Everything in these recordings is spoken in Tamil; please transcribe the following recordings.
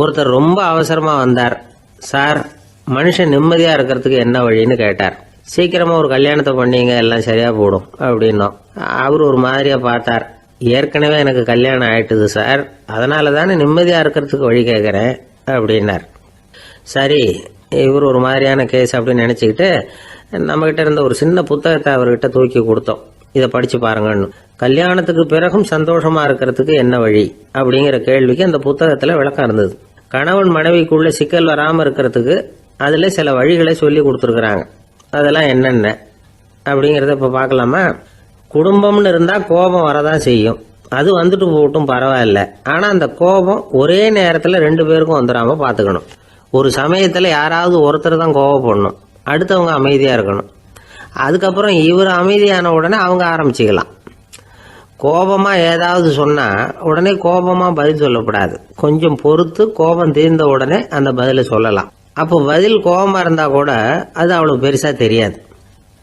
ஒருத்தர் ரொம்ப அவசரமா வந்தார். சார், மனுஷன் நிம்மதியா இருக்கிறதுக்கு என்ன வழின்னு கேட்டார். சீக்கிரமா ஒரு கல்யாணத்தை பண்ணீங்க, எல்லாம் சரியா போடும் அப்படின்னோம். அவர் ஒரு மாதிரியா பார்த்தார். ஏற்கனவே எனக்கு கல்யாணம் ஆயிட்டுது சார், அதனால தானே நிம்மதியா இருக்கிறதுக்கு வழி கேட்கறேன் அப்படின்னார். சரி, இவர் ஒரு மாதிரியான கேஸ் அப்படின்னு நினைச்சுக்கிட்டு நம்மகிட்ட இருந்த ஒரு சின்ன புத்தகத்தை அவர்கிட்ட தூக்கி கொடுத்தோம். இதை படிச்சு பாருங்கன்னு. கல்யாணத்துக்கு பிறகும் சந்தோஷமா இருக்கிறதுக்கு என்ன வழி அப்படிங்கிற கேள்விக்கு அந்த புத்தகத்துல விளக்கம் இருந்தது. கணவன் மனைவிக்குள்ள சிக்கல் வராம இருக்கிறதுக்கு அதுல சில வழிகளை சொல்லி கொடுத்துருக்குறாங்க. அதெல்லாம் என்னென்ன அப்படிங்கறத இப்ப பார்க்கலாமா? குடும்பம்னு இருந்தா கோபம் வரதான் செய்யும். அது வந்துட்டு போட்டும் பரவாயில்ல. ஆனா அந்த கோபம் ஒரே நேரத்துல 2 பேருக்கும் வந்துடாம பாத்துக்கணும். ஒரு சமயத்துல யாராவது ஒருத்தர் தான் கோபப்படணும், அடுத்தவங்க அமைதியா இருக்கணும். அதுக்கப்புறம் இவர் அமைதியான உடனே அவங்க ஆரம்பிச்சுக்கலாம். கோபமா ஏதாவது சொன்னா உடனே கோபமா பதில் சொல்லக்கூடாது. கொஞ்சம் பொறுத்து கோபம் தீர்ந்த உடனே அந்த பதில சொல்லலாம். அப்போ பதில் கோபமா இருந்தா கூட அது அவ்வளவு பெருசா தெரியாது.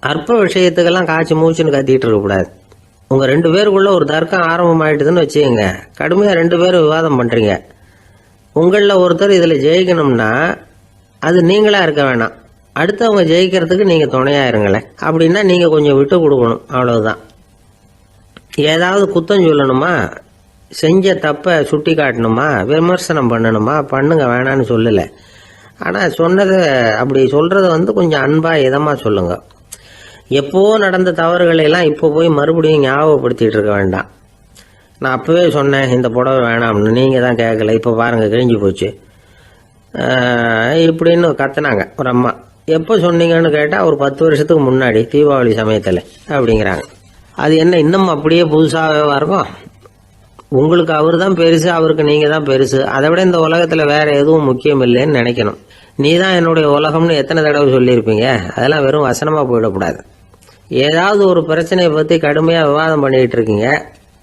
அற்ப விஷயத்துக்கெல்லாம் காய்ச்சி மூச்சுன்னு கத்திட்டு இருக்கக்கூடாது. உங்க 2 பேருக்குள்ள ஒரு தர்க்கம் ஆரம்பமாயிட்டுதுன்னு வச்சுக்கோங்க. கடுமையா 2 பேரும் விவாதம் பண்றீங்க. உங்கள ஒருத்தர் இதுல ஜெயிக்கணும்னா அது நீங்களா இருக்க வேணாம், அடுத்தவங்க ஜெயிக்கிறதுக்கு நீங்க துணையா இருங்களேன். அப்படின்னா நீங்க கொஞ்சம் விட்டு கொடுக்கணும், அவ்வளவுதான். ஏதாவது குத்தம் சொல்லணுமா, செஞ்ச தப்ப சுட்டி காட்டணுமா, விமர்சனம் பண்ணணுமா, பண்ணுங்க, வேணான்னு சொல்லல. ஆனா சொன்னதை அப்படி சொல்றத கொஞ்சம் அன்பா இதமா சொல்லுங்க. எப்போ நடந்த தவறுகளை எல்லாம் இப்போ போய் மறுபடியும் ஞாபகப்படுத்திட்டு இருக்க வேண்டாம். நான் அப்பவே சொன்னேன் இந்த புடவை வேணாம்னு, நீங்க தான் கேட்கல, இப்ப பாருங்க கிழிஞ்சு போச்சு இப்படின்னு கத்துனாங்க ஒரு அம்மா. எப்போ சொன்னீங்கன்னு கேட்டா ஒரு 10 வருஷத்துக்கு முன்னாடி தீபாவளி சமயத்துல அப்படிங்கிறாங்க. அது என்ன இன்னும் அப்படியே புதுசாகவே இருக்கும்? உங்களுக்கு அவர் தான் பெருசு, அவருக்கு நீங்க தான் பெருசு. அதை விட இந்த உலகத்துல வேற எதுவும் முக்கியம் இல்லைன்னு நினைக்கணும். நீ தான் என்னுடைய உலகம்னு எத்தனை தடவை சொல்லியிருப்பீங்க? அதெல்லாம் வெறும் வசனமா போயிடக்கூடாது. ஏதாவது ஒரு பிரச்சனையை பத்தி கடுமையா விவாதம் பண்ணிட்டு இருக்கீங்க,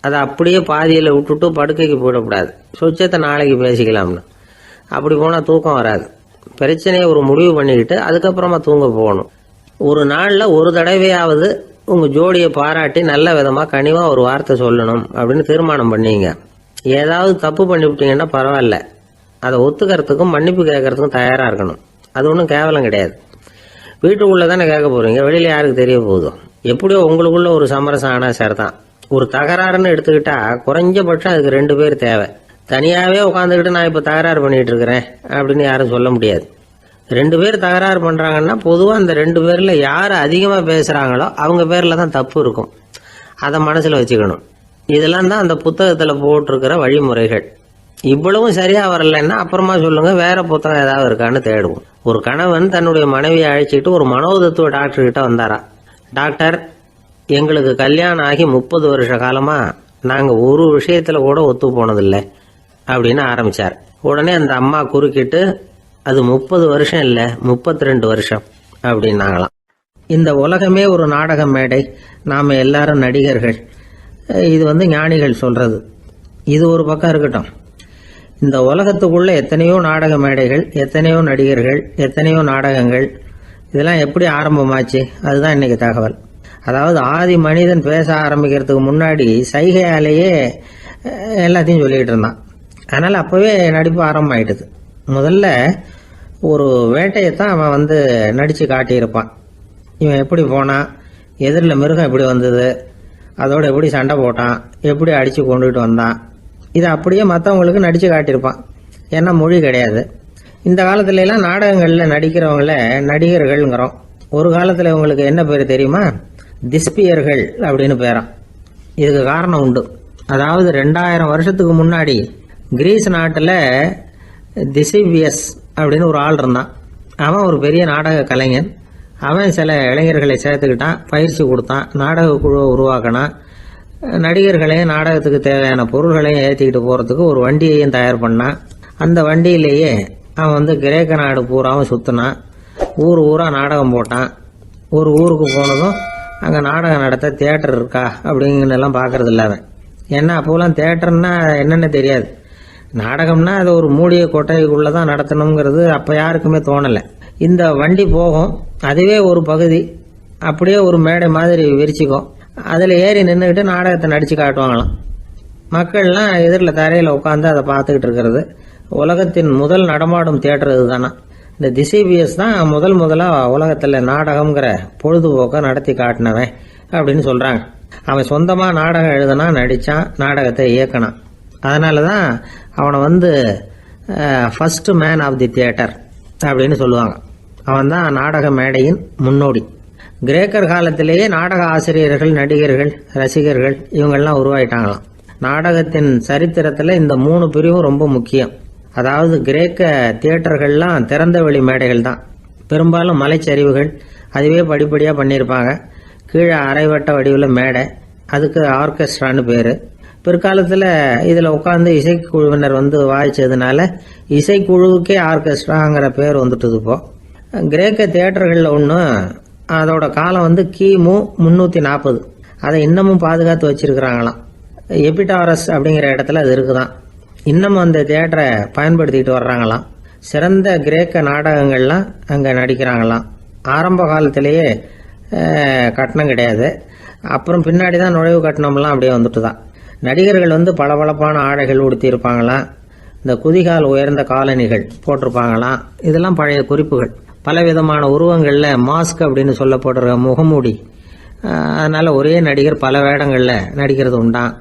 அதை அப்படியே பாதியில விட்டுட்டு படுக்கைக்கு போயிடக்கூடாது. சொச்சத்தை நாளைக்கு பேசிக்கலாம்னு. அப்படி போனா தூக்கம் வராது. பிரச்சனையை ஒரு முடிவு பண்ணிக்கிட்டு அதுக்கப்புறமா தூங்க போகணும். ஒரு நாள்ல ஒரு தடவையாவது உங்க ஜோடியை பாராட்டி நல்ல விதமா கனிவா ஒரு வார்த்தை சொல்லணும் அப்படின்னு தீர்மானம் பண்ணீங்க. ஏதாவது தப்பு பண்ணிவிட்டீங்கன்னா பரவாயில்ல, அதை ஒத்துக்கிறதுக்கும் மன்னிப்பு கேட்கறதுக்கும் தயாரா இருக்கணும். அது ஒன்றும் கேவலம் கிடையாது. வீட்டுக்குள்ள தானே கேட்க போறீங்க, வெளியில யாருக்கு தெரிய போகுதோ? எப்படியோ உங்களுக்குள்ள ஒரு சமரசம் ஆனா சரிதான். ஒரு தகராறுன்னு எடுத்துக்கிட்டா குறைஞ்சபட்சம் அதுக்கு 2 பேர் தேவை. தனியாவே உட்காந்துக்கிட்டு நான் இப்ப தகராறு பண்ணிட்டு இருக்கிறேன் அப்படின்னு யாரும் சொல்ல முடியாது. 2 பேர் தகராறு பண்றாங்கன்னா பொதுவா அந்த 2 பேர்ல யாரு அதிகமா பேசுறாங்களோ அவங்க பேர்ல தான் தப்பு இருக்கும். அதை மனசுல வச்சுக்கணும். இதெல்லாம் தான் அந்த புத்தகத்துல போட்டிருக்கிற வழிமுறைகள். இவ்வளவும் சரியா வரலன்னா அப்புறமா சொல்லுங்க, வேற புத்தகம் ஏதாவது இருக்கான்னு தேடுவோம். ஒரு கணவன் தன்னுடைய மனைவியை அழைச்சிட்டு ஒரு மனோதத்துவ டாக்டர் கிட்ட வந்தாரா. டாக்டர், எங்களுக்கு கல்யாணம் ஆகி 30 வருஷ காலமா நாங்க ஒரு விஷயத்துல கூட ஒத்து போனதில்லை அப்படின்னு ஆரம்பிச்சார். உடனே அந்த அம்மா குறுக்கிட்டு, அது 30 வருஷம் இல்ல 32 வருஷம் அப்படின்னாங்களாம். இந்த உலகமே ஒரு நாடக மேடை, நாம எல்லாரும் நடிகர்கள். இது ஞானிகள் சொல்றது. இது ஒரு பக்கம் இருக்கட்டும். இந்த உலகத்துக்குள்ள எத்தனையோ நாடக மேடைகள், எத்தனையோ நடிகர்கள், எத்தனையோ நாடகங்கள். இதெல்லாம் எப்படி ஆரம்பமாச்சு? அதுதான் இன்னைக்கு தகவல். அதாவது ஆதி மனிதன் பேச ஆரம்பிக்கிறதுக்கு முன்னாடி சைகையாலேயே எல்லாத்தையும் சொல்லிக்கிட்டு இருந்தான். அதனால அப்பவே நடிப்பு ஆரம்பமாயிட்டுது. முதல்ல ஒரு வேட்டையத்தான் அவன் நடிச்சு காட்டியிருப்பான். இவன் எப்படி போனான், எதிரில் மிருகம் எப்படி வந்தது, அதோட எப்படி சண்டை போட்டான், எப்படி அடிச்சு கொண்டுகிட்டு வந்தான், இதை அப்படியே மற்றவங்களுக்கு நடிச்சு காட்டியிருப்பான். ஏன்னா மொழி கிடையாது. இந்த காலத்துல எல்லாம் நாடகங்கள்ல நடிக்கிறவங்கள நடிகர்கள்ங்கிறோம். ஒரு காலத்துல இவங்களுக்கு என்ன பேர் தெரியுமா? திஸ்பியர்கள் அப்படின்னு பேராம். இதுக்கு காரணம் உண்டு. அதாவது 2000 வருஷத்துக்கு முன்னாடி கிரீஸ் நாட்டுல திசிவியஸ் அப்படின்னு ஒரு ஆள் இருந்தான். அவன் ஒரு பெரிய நாடக கலைஞன். அவன் சில இளைஞர்களை சேர்த்துக்கிட்டான், பயிற்சி கொடுத்தான், நாடக குழுவை உருவாக்கினான். நடிகர்களையும் நாடகத்துக்கு தேவையான பொருள்களையும் ஏற்றிக்கிட்டு போறதுக்கு ஒரு வண்டியையும் தயார் பண்ணான். அந்த வண்டியிலேயே அவன் கிரேக்க நாடு பூராவும் சுத்தினான். ஊர் ஊரா நாடகம் போட்டான். ஒரு ஊருக்கு போனதும் அங்க நாடகம் நடத்த தியேட்டர் இருக்கா அப்படிங்கன்னு எல்லாம் பாக்குறது இல்ல அவன். ஏன்னா அப்போலாம் தியேட்டர்னா என்னன்னு தெரியாது. நாடகம்னா அது ஒரு மூடிய கொட்டைக்குள்ளதான் நடத்தணுங்கிறது அப்ப யாருக்குமே தோணல. இந்த வண்டி போகும், அதுவே ஒரு பகுதி அப்படியே ஒரு மேடை மாதிரி விரிச்சுக்கும். அதுல ஏறி நின்றுகிட்டு நாடகத்தை நடிச்சு காட்டுவாங்களாம். மக்கள்லாம் எதிரில் தரையில உட்காந்து அதை பார்த்துக்கிட்டு இருக்கிறது. உலகத்தின் முதல் நடமாடும் தியேட்டர் இதுதானா. இந்த திசைபிஎஸ் தான் முதலா உலகத்துல நாடகம்ங்கிற பொழுதுபோக்க நடத்தி காட்டினவன் அப்படின்னு சொல்றாங்க. அவன் சொந்தமா நாடகம் எழுதுனா, நடிச்சான், நாடகத்தை இயக்கினான். அதனாலதான் அவனை first man of the theatre அப்படின்னு சொல்லுவாங்க. அவன் தான் நாடக மேடையின் முன்னோடி. கிரேக்கர் காலத்திலேயே நாடக ஆசிரியர்கள், நடிகர்கள், ரசிகர்கள் இவங்கெல்லாம் உருவாயிட்டாங்களாம். நாடகத்தின் சரித்திரத்தில் இந்த 3 பிரிவும் ரொம்ப முக்கியம். அதாவது கிரேக்க தியேட்டர்கள்லாம் திறந்த வெளி மேடைகள் தான். பெரும்பாலும் மலைச்சரிவுகள், அதுவே படிப்படியாக பண்ணியிருப்பாங்க. கீழே அரைவட்ட வடிவில் மேடை, அதுக்கு ஆர்கெஸ்ட்ரான்னு பேர். பிற்காலத்தில் இதில் உட்காந்து இசைக்குழுவினர் வாய்ச்சதுனால இசைக்குழுவுக்கே ஆர்கெஸ்ட்ராங்கிற பேர் வந்துட்டுது. இப்போ கிரேக்க தியேட்டர்களில் ஒன்று, அதோட காலம் கிமு 340. அதை இன்னமும் பாதுகாத்து வச்சிருக்கிறாங்களாம். எபிடாரஸ் அப்படிங்கிற இடத்துல அது இருக்குதான். இன்னமும் அந்த தியேட்டரை பயன்படுத்திட்டு வர்றாங்களாம். சிறந்த கிரேக்க நாடகங்கள்லாம் அங்கே நடிக்கிறாங்களாம். ஆரம்ப காலத்திலேயே கட்டணம் கிடையாது. அப்புறம் பின்னாடி தான் நுழைவு கட்டணம்லாம் அப்படியே வந்துட்டு தான். நடிகர்கள் பளபளப்பான ஆடைகள் உடுத்தி இருப்பாங்களாம். இந்த குதிகால் உயர்ந்த காலணிகள் போட்டிருப்பாங்களாம். இதெல்லாம் பழைய குறிப்புகள். பலவிதமான உருவங்களில் மாஸ்க் அப்படின்னு சொல்லப்படுற முகமூடி. அதனால ஒரே நடிகர் பல வேடங்களில் நடிக்கிறது உண்டான்.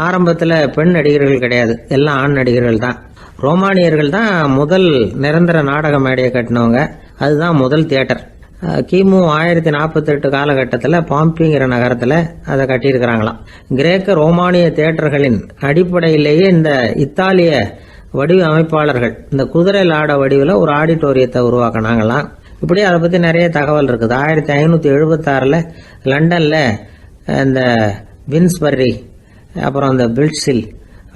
ஆரம்பத்தில் பெண் நடிகர்கள் கிடையாது, எல்லாம் ஆண் நடிகர்கள் தான். ரோமானியர்கள் தான் முதல் நிரந்தர நாடக மேடையை கட்டினவங்க. அதுதான் முதல் தியேட்டர். கிமு 1048 காலகட்டத்தில் பாம்பிங்கிற நகரத்தில் அதை கட்டியிருக்கிறாங்களாம். கிரேக்க ரோமானிய தியேட்டர்களின் அடிப்படையிலேயே இந்த இத்தாலிய வடிவ அமைப்பாளர்கள் இந்த குதிரை லாட வடிவில் ஒரு ஆடிட்டோரியத்தை உருவாக்கினாங்களாம். இப்படி அதை பற்றி நிறைய தகவல் இருக்குது. 1576 லண்டனில் இந்த வின்ஸ்பர்ரி, அப்புறம் இந்த பில்ட்ஸில்,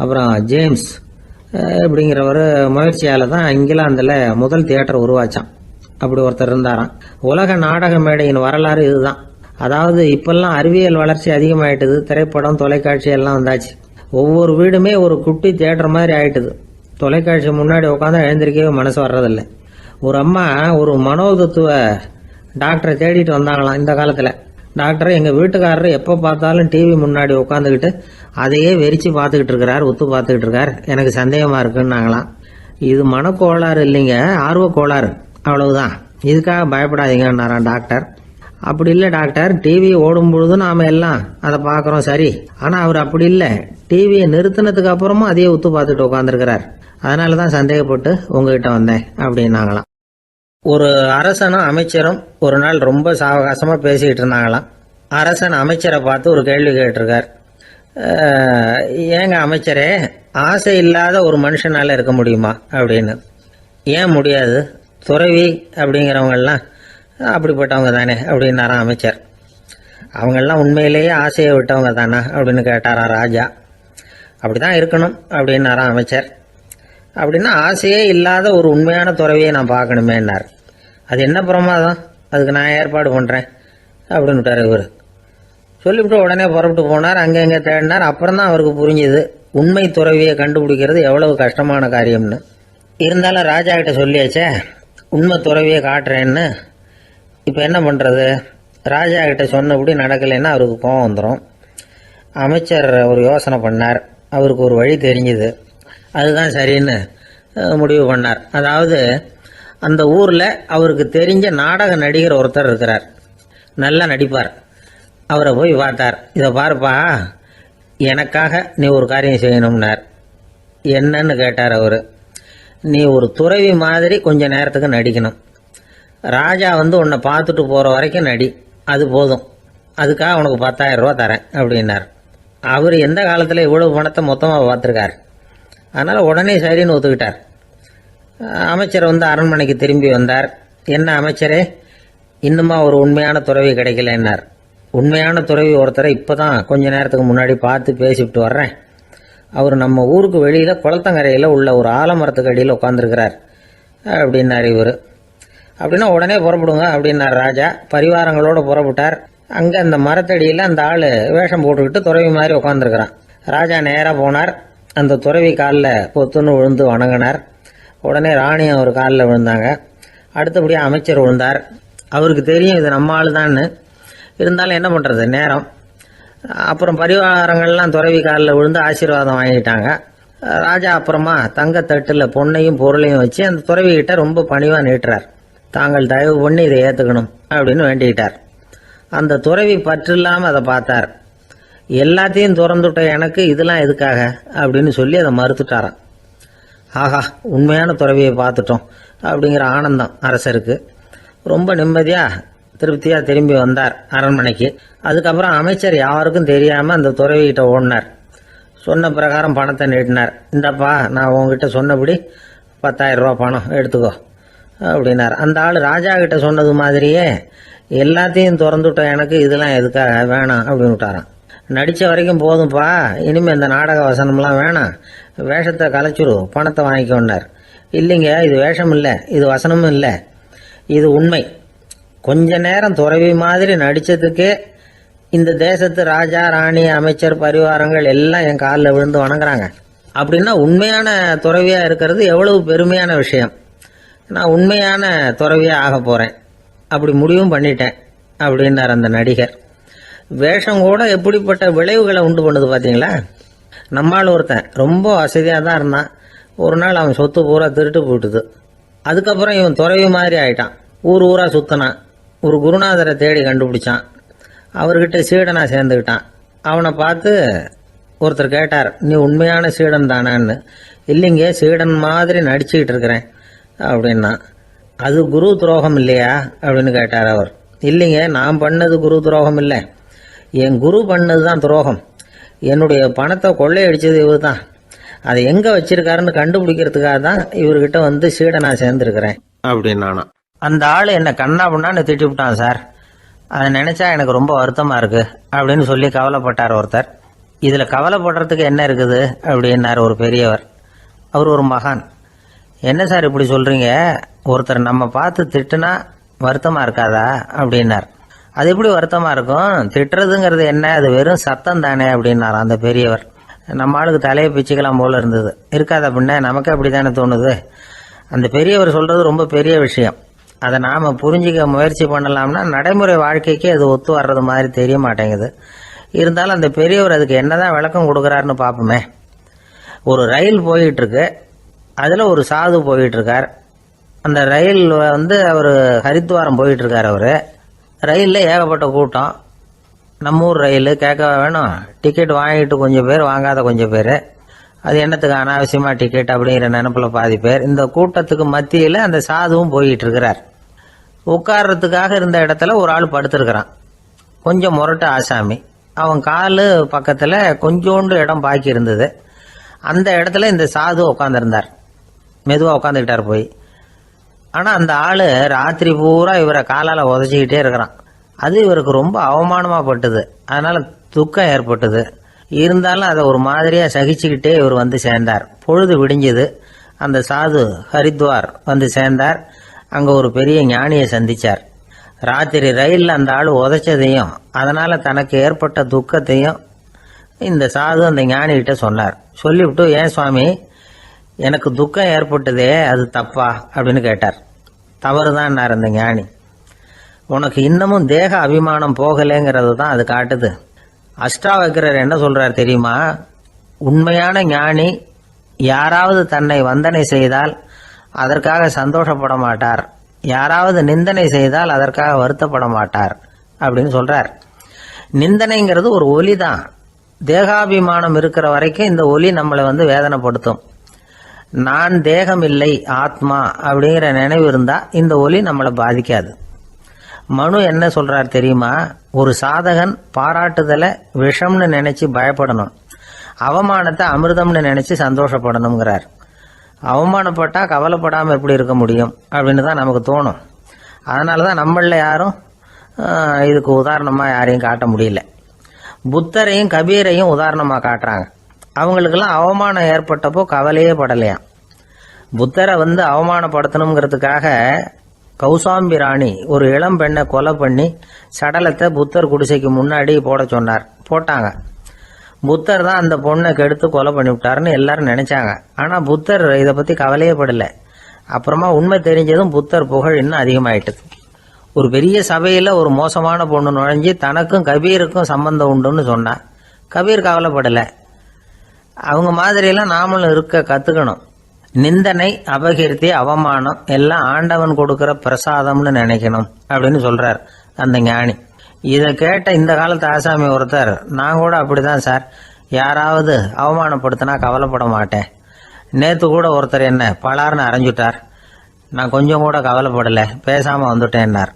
அப்புறம் ஜேம்ஸ் இப்படிங்கிற ஒரு முயற்சியால் தான் இங்கிலாந்தில் முதல் தியேட்டர் உருவாச்சான். அப்படி ஒருத்தர் இருந்தாராம். உலக நாடக மேடையின் வரலாறு இதுதான். அதாவது இப்பெல்லாம் அறிவியல் வளர்ச்சி அதிகமாயிட்டுது. திரைப்படம், தொலைக்காட்சி எல்லாம் வந்தாச்சு. ஒவ்வொரு வீடுமே ஒரு குட்டி தியேட்டர் மாதிரி ஆயிட்டுது. தொலைக்காட்சி முன்னாடி உட்காந்து எழுந்திருக்கவே மனசு வர்றதில்லை. ஒரு அம்மா ஒரு மனோதத்துவ டாக்டரை தேடிட்டு வந்தாங்களாம் இந்த காலத்தில். டாக்டர், எங்கள் வீட்டுக்காரர் எப்போ பார்த்தாலும் டிவி முன்னாடி உட்காந்துக்கிட்டு அதையே வெறிச்சு பார்த்துக்கிட்டு இருக்கிறார், ஒத்து பார்த்துக்கிட்டு இருக்கார், எனக்கு சந்தேகமாக இருக்குன்னாங்களாம். இது மனக்கோளாறு இல்லைங்க, ஆர்வக்கோளாறு, அவ்வளவுதான், இதுக்காக பயப்படாதீங்கன்னாராம் டாக்டர். அப்படி இல்லை டாக்டர், டிவி ஓடும் பொழுது நாம எல்லாம் அதை பார்க்குறோம் சரி, ஆனால் அவர் அப்படி இல்லை, டிவியை நிறுத்தினதுக்கு அப்புறமும் அதையே ஒத்து பார்த்துட்டு உட்காந்துருக்கிறார், அதனால தான் சந்தேகப்பட்டு உங்ககிட்ட வந்தேன் அப்படின்னாங்களாம். ஒரு அரசனும் அமைச்சரும் ஒரு நாள் ரொம்ப சாவகாசமாக பேசிக்கிட்டு இருந்தாங்களாம். அரசன் அமைச்சரை பார்த்து ஒரு கேள்வி கேட்டிருக்கார். ஏங்க அமைச்சரே, ஆசை இல்லாத ஒரு மனுஷனால இருக்க முடியுமா அப்படின்னு. ஏன் முடியாது, துறவி அப்படிங்கிறவங்கெல்லாம் அப்படிப்பட்டவங்க தானே அப்படின்னாராம் அமைச்சர். அவங்கெல்லாம் உண்மையிலேயே ஆசையை விட்டவங்க தானா அப்படின்னு கேட்டாராம் ராஜா. அப்படிதான் இருக்கணும் அப்படின்னாராம் அமைச்சர். அப்படின்னா ஆசையே இல்லாத ஒரு உண்மையான துறவியை நான் பார்க்கணுமேன்னார். அது என்ன பிரமாதம், அதுக்கு நான் ஏற்பாடு பண்ணுறேன் அப்படின்னு விட்டார் இவர். சொல்லிவிட்டு உடனே புறப்பட்டு போனார். அங்கே எங்கே தேடினார். அப்புறம் தான் அவருக்கு புரிஞ்சுது உண்மை துறவியை கண்டுபிடிக்கிறது எவ்வளவு கஷ்டமான காரியம்னு. இருந்தாலும் ராஜா கிட்ட சொல்லியாச்சே, உண்மை துறவியை காட்டுறேன்னு. இப்போ என்ன பண்ணுறது? ராஜா கிட்ட சொன்னபடி நடக்கலைன்னா அவருக்கு கோபம் வந்துடும். அமைச்சர் ஒரு யோசனை பண்ணார். அவருக்கு ஒரு வழி தெரிஞ்சுது. அதுதான் சரின்னு முடிவு பண்ணார். அதாவது அந்த ஊரில் அவருக்கு தெரிஞ்ச நாடக நடிகர் ஒருத்தர் இருக்கிறார், நல்லா நடிப்பார். அவரை போய் பார்த்தார். இதை பாருப்பா, எனக்காக நீ ஒரு காரியம் செய்யணும்னார். என்னன்னு கேட்டார் அவர். நீ ஒரு துறவி மாதிரி கொஞ்ச நேரத்துக்கு நடிக்கணும். ராஜா உன்னை பார்த்துட்டு போகிற வரைக்கும் நடி, அது போதும். அதுக்காக உனக்கு 10,000 ரூபா தரேன் அப்படின்னார். அவர் எந்த காலத்தில் இவ்வளவு பணத்தை மொத்தமாக பார்த்துருக்கார். அதனால் உடனே சரின்னு ஒத்துக்கிட்டார். அமைச்சர் அரண்மனைக்கு திரும்பி வந்தார். என்ன அமைச்சரே, இன்னுமா ஒரு உண்மையான துறவி கிடைக்கலன்னார். உண்மையான துறவி ஒருத்தரை இப்போ தான் கொஞ்ச நேரத்துக்கு முன்னாடி பார்த்து பேசிவிட்டு வர்றேன். அவர் நம்ம ஊருக்கு வெளியில் குளத்தங்கரையில் உள்ள ஒரு ஆலமரத்துக்கு அடியில் உட்காந்துருக்கிறார் அப்படின்னார் இவர். அப்படின்னா உடனே புறப்படுங்க அப்படின்னார் ராஜா. பரிவாரங்களோடு புறப்பட்டார். அங்கே அந்த மரத்தடியில் அந்த ஆள் வேஷம் போட்டுக்கிட்டு துறவி மாதிரி உட்காந்துருக்கிறான். ராஜா நேராக போனார். அந்த துறவி காலில் பொத்துன்னு விழுந்து வணங்கினார். உடனே ராணி அவர் காலில் விழுந்தாங்க. அடுத்தபடியாக அமைச்சர் விழுந்தார். அவருக்கு தெரியும் இது நம்ம ஆள் தான்னு. இருந்தாலும் என்ன பண்ணுறது, நேரம். அப்புறம் பரிவாரங்கள்லாம் துறவி காலில் விழுந்து ஆசீர்வாதம் வாங்கிட்டாங்க. ராஜா அப்புறமா தங்கத்தட்டுல பொண்ணையும் பொருளையும் வச்சு அந்த துறவிகிட்ட ரொம்ப பணிவா நீட்டுறார். தாங்கள் தயவு பண்ணி இதை ஏத்துக்கணும் அப்படின்னு வேண்டிக்கிட்டார். அந்த துறவி பற்றில்லாம அதை பார்த்தார். எல்லாத்தையும் திறந்துட்ட எனக்கு இதெல்லாம் எதுக்காக அப்படின்னு சொல்லி அதை மறுத்துட்டாராம். ஆஹா, உண்மையான துறவியை பார்த்துட்டோம் அப்படிங்கிற ஆனந்தம் அரசருக்கு. ரொம்ப நிம்மதியா திருப்தியா திரும்பி வந்தார் அரண்மனைக்கு. அதுக்கப்புறம் அமைச்சர் யாருக்கும் தெரியாம அந்த துறவிகிட்ட ஓடினார். சொன்ன பிரகாரம் பணத்தை நீட்டினார். இந்தப்பா, நான் உங்ககிட்ட சொன்னபடி 10,000 ரூபா பணம் எடுத்துக்கோ அப்படின்னார். அந்த ஆள் ராஜா கிட்ட சொன்னது மாதிரியே எல்லாத்தையும் திறந்துட்ட எனக்கு இதெல்லாம் எதுக்காக வேணாம் அப்படின்னு விட்டாராம். நடிச்ச வரைக்கும் போதும்பா, இனிமே இந்த நாடக வசனம்லாம் வேணாம், வேஷத்தை கலைச்சுரு, பணத்தை வாங்கிக்கொண்டார். இல்லைங்க, இது வேஷம் இல்லை, இது வசனமும் இல்லை, இது உண்மை. கொஞ்ச நேரம் துறவி மாதிரி நடிச்சதுக்கே இந்த தேசத்து ராஜா ராணி அமைச்சர் பரிவாரங்கள் எல்லாம் என் காலில் விழுந்து வணங்குறாங்க. அப்படின்னா உண்மையான துறவியா இருக்கிறது எவ்வளவு பெருமையான விஷயம். நான் உண்மையான துறவியா ஆக போறேன், அப்படி முடிவும் பண்ணிட்டேன் அப்படின்னார் அந்த நடிகர். வேஷம் கூட எப்படிப்பட்ட விளைவுகளை உண்டு பண்ணுது பாத்தீங்களா. நம்மால் ஒருத்தன் ரொம்ப வசதியாக தான் இருந்தான். ஒரு நாள் அவன் சொத்து பூரா திருட்டு போட்டுது. அதுக்கப்புறம் இவன் துறவி மாதிரி ஆயிட்டான். ஊர் ஊரா சுத்தினான். ஒரு குருநாதரை தேடி கண்டுபிடிச்சான். அவர்கிட்ட சீடனா சேர்ந்துக்கிட்டான். அவனை பார்த்து ஒருத்தர் கேட்டார், நீ உண்மையான சீடன் தானான்னு. இல்லைங்க, சீடன் மாதிரி நடிச்சுக்கிட்டு இருக்கிறேன் அப்படின்னா. அது குரு துரோகம் இல்லையா அப்படின்னு கேட்டார் அவர். இல்லைங்க, நான் பண்ணது குரு துரோகம் இல்லை, என் குரு பண்ணது தான் துரோகம். என்னுடைய பணத்தை கொள்ளையடிச்சது இவர் தான். அதை எங்க வச்சிருக்காருன்னு கண்டுபிடிக்கிறதுக்காக தான் இவர்கிட்ட வந்து சீடனா சேர்ந்துருக்கிறேன் அப்படின்னானா. அந்த ஆள் என்ன கண்ணா பண்ணான்னு திட்டி விட்டான் சார். அதை நினைச்சா எனக்கு ரொம்ப வருத்தமா இருக்கு அப்படின்னு சொல்லி கவலைப்பட்டார் ஒருத்தர். இதுல கவலைப்படுறதுக்கு என்ன இருக்குது அப்படின்னாரு ஒரு பெரியவர். அவர் ஒரு மகான். என்ன சார் இப்படி சொல்றீங்க, ஒருத்தர் நம்ம பார்த்து திட்டுனா வருத்தமா இருக்காதா அப்படின்னார். அது எப்படி வருத்தமா இருக்கும், திட்டுறதுங்கிறது என்ன, அது வெறும் சத்தம் தானே அப்படின்னார் அந்த பெரியவர். நம்ம ஆளுக்கு தலையை பிச்சுக்கலாம் போல இருந்தது. இருக்காது அப்படின்னா நமக்கு அப்படித்தானே தோணுது. அந்த பெரியவர் சொல்றது ரொம்ப பெரிய விஷயம். அதை நாம புரிஞ்சிக்க முயற்சி பண்ணலாம்னா நடைமுறை வாழ்க்கைக்கு அது ஒத்து வர்றது மாதிரி தெரிய மாட்டேங்குது. இருந்தாலும் அந்த பெரியவர் அதுக்கு என்னதான் விளக்கம் கொடுக்கறாருன்னு பார்ப்போமே. ஒரு ரயில் போயிட்டு இருக்கு, அதுல ஒரு சாது போயிட்டு இருக்கார். அந்த ரயில் வந்து அவர் ஹரித்வாரம் போயிட்டு இருக்கார். அவரு ரயில்ல ஏகப்பட்ட கூட்டம். நம்ம ஊர் ரயில் கேட்க வேணும், டிக்கெட் வாங்கிட்டு கொஞ்சம் பேர், வாங்காத கொஞ்சம் பேர். அது என்னத்துக்கு அனாவசியமா டிக்கெட் அப்படிங்கிற நினைப்புல பாதி பேர். இந்த கூட்டத்துக்கு மத்தியில அந்த சாதுவும் போயிட்டு இருக்கிறார். உட்கார்றதுக்காக இருந்த இடத்துல ஒரு ஆள் படுத்திருக்கிறான். கொஞ்சம் முரட்டு ஆசாமி. அவன் காலு பக்கத்துல கொஞ்சோண்டு இடம் பாக்கி இருந்தது. அந்த இடத்துல இந்த சாது உட்காந்துருந்தார். மெதுவா உட்காந்துக்கிட்டார் போய். ஆனா அந்த ஆளு ராத்திரி பூரா இவரை காலால உதச்சிக்கிட்டே இருக்கிறான். அது இவருக்கு ரொம்ப அவமானமா பட்டது. அதனால துக்கம் ஏற்பட்டது. இருந்தாலும் அதை ஒரு மாதிரியா சகிச்சுக்கிட்டே இவர் வந்து சேர்ந்தார். பொழுது விடிஞ்சது. அந்த சாது ஹரித்வார் வந்து சேர்ந்தார். அங்க ஒரு பெரிய ஞானியை சந்திச்சார். ராத்திரி ரயில்ல அந்த ஆளு உதைச்சதையும் அதனால தனக்கு ஏற்பட்ட துக்கத்தையும் இந்த சாது அந்த ஞானி கிட்ட சொன்னார். சொல்லிவிட்டு, ஏன் சுவாமி, எனக்கு துக்கம் ஏற்பட்டதே அது தப்பா அப்படின்னு கேட்டார். தவறுதான் அந்த ஞானி. உனக்கு இன்னமும் தேக அபிமானம் போகலைங்கிறது தான் அது காட்டுது. அஷ்டாவக்ரர் என்ன சொல்றார் தெரியுமா, உண்மையான ஞானி யாராவது தன்னை வந்தனை செய்தால் அதற்காக சந்தோஷப்பட மாட்டார், யாராவது நிந்தனை செய்தால் அதற்காக வருத்தப்பட மாட்டார் அப்படின்னு சொல்றார். நிந்தனைங்கிறது ஒரு ஒலி தான். தேகாபிமானம் இருக்கிற வரைக்கும் இந்த ஒலி நம்மளை வந்து வேதனைப்படுத்தும். நான் தேகம் இல்லை, ஆத்மா அப்படிங்கிற நினைவு இருந்தா இந்த ஒலி நம்மளை பாதிக்காது. மனு என்ன சொல்றார் தெரியுமா, ஒரு சாதகன் பாராட்டுதலை விஷம்னு நினைச்சு பயப்படணும், அவமானத்தை அமிர்தம்னு நினைச்சு சந்தோஷப்படணுங்கிறார். அவமானப்பட்டா கவலைப்படாம எப்படி இருக்க முடியும் அப்படின்னு தான் நமக்கு தோணும். அதனாலதான் நம்மள யாரும் இதுக்கு உதாரணமா யாரையும் காட்ட முடியல. புத்தரையும் கபீரையும் உதாரணமா காட்டுறாங்க. அவங்களுக்கெல்லாம் அவமானம் ஏற்பட்டப்போ கவலையே படலையாம். புத்தரை வந்து அவமானப்படுத்தணுங்கிறதுக்காக கௌசாம்பி ராணி ஒரு இளம் பெண்ணை கொலை பண்ணி சடலத்தை புத்தர் குடிசைக்கு முன்னாடி போட சொன்னார். போட்டாங்க. புத்தர் தான் அந்த பொண்ணை கெடுத்து கொலை பண்ணி விட்டாருன்னு எல்லாரும் நினைச்சாங்க. ஆனா புத்தர் இதை பத்தி கவலையே படல. அப்புறமா உண்மை தெரிஞ்சதும் புத்தர் புகழ் இன்னும் அதிகமாயிட்டது. ஒரு பெரிய சபையில ஒரு மோசமான பொண்ணு நுழைஞ்சு தனக்கும் கபீருக்கும் சம்பந்தம் உண்டுன்னு சொன்னா கபீர் கவலைப்படல. அவங்க மாதிரியெல்லாம் நாமளும் இருக்க கத்துக்கணும். நிந்தனை, அபகீர்த்தி, அவமானம் எல்லாம் ஆண்டவன் கொடுக்கிற பிரசாதம்னு நினைக்கணும் அப்படின்னு சொல்றார் அந்த ஞானி. இதை கேட்ட இந்த காலத்து ஆசாமி ஒருத்தர், நான் கூட அப்படிதான் சார், யாராவது அவமானப்படுத்தினா கவலைப்பட மாட்டேன். நேத்து கூட ஒருத்தர் என்ன பலார்னு அரைஞ்சுட்டார், நான் கொஞ்சம் கூட கவலைப்படல, பேசாம வந்துட்டேன்னார்.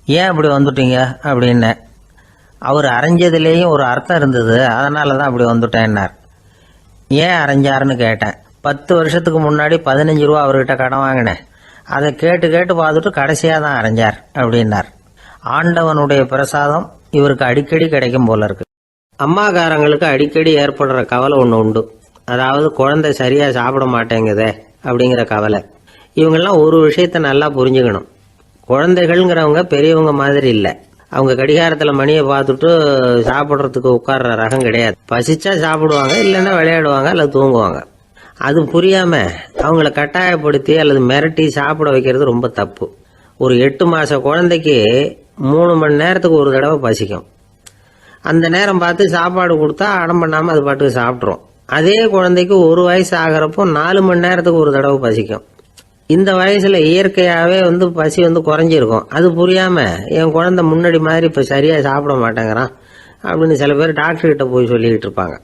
ஏன் அப்படி வந்துட்டீங்க அப்படின்னு. அவர் அரைஞ்சதுலேயும் ஒரு அர்த்தம் இருந்தது, அதனால தான் அப்படி வந்துட்டேன்னார். ஏன் அரைஞ்சாருன்னு கேட்டேன். 10 வருஷத்துக்கு முன்னாடி 15 ரூபா அவர்கிட்ட கடன் வாங்கினேன், அதை கேட்டு கேட்டு பார்த்துட்டு கடைசியாக தான் அரைஞ்சார் அப்படின்னார். ஆண்டவனுடைய பிரசாதம் இவருக்கு அடிக்கடி கிடைக்கும் போல இருக்கு. அம்மாக்காரங்களுக்கு அடிக்கடி ஏற்படுற கவலை ஒன்று உண்டு, அதாவது குழந்தை சரியா சாப்பிட மாட்டேங்குதே அப்படிங்கிற கவலை. இவங்கெல்லாம் ஒரு விஷயத்த நல்லா புரிஞ்சுக்கணும். குழந்தைகள்ங்கிறவங்க பெரியவங்க மாதிரி இல்லை. அவங்க கடிகாரத்தில் மணியை பார்த்துட்டு சாப்பிட்றதுக்கு உட்கார்ற ரகம் கிடையாது. பசிச்சா சாப்பிடுவாங்க, இல்லைன்னா விளையாடுவாங்க அல்லது தூங்குவாங்க. அது புரியாம அவங்கள கட்டாயப்படுத்தி அல்லது மிரட்டி சாப்பிட வைக்கிறது ரொம்ப தப்பு. ஒரு 8 மாச குழந்தைக்கு 3 மணி நேரத்துக்கு ஒரு தடவை பசிக்கும். அந்த நேரம் பார்த்து சாப்பாடு கொடுத்தா அடம் பண்ணாம அது பாட்டுக்கு சாப்பிட்றோம். அதே குழந்தைக்கு 1 வயசு ஆகிறப்போ 4 மணி நேரத்துக்கு ஒரு தடவை பசிக்கும். இந்த வயசுல இயற்கையாவே பசி குறைஞ்சிருக்கும். அது புரியாம என் குழந்தை முன்னாடி மாதிரி இப்ப சரியா சாப்பிட மாட்டேங்கிறான் அப்படின்னு சில பேர் டாக்டர் கிட்ட போய் சொல்லிக்கிட்டு இருப்பாங்க.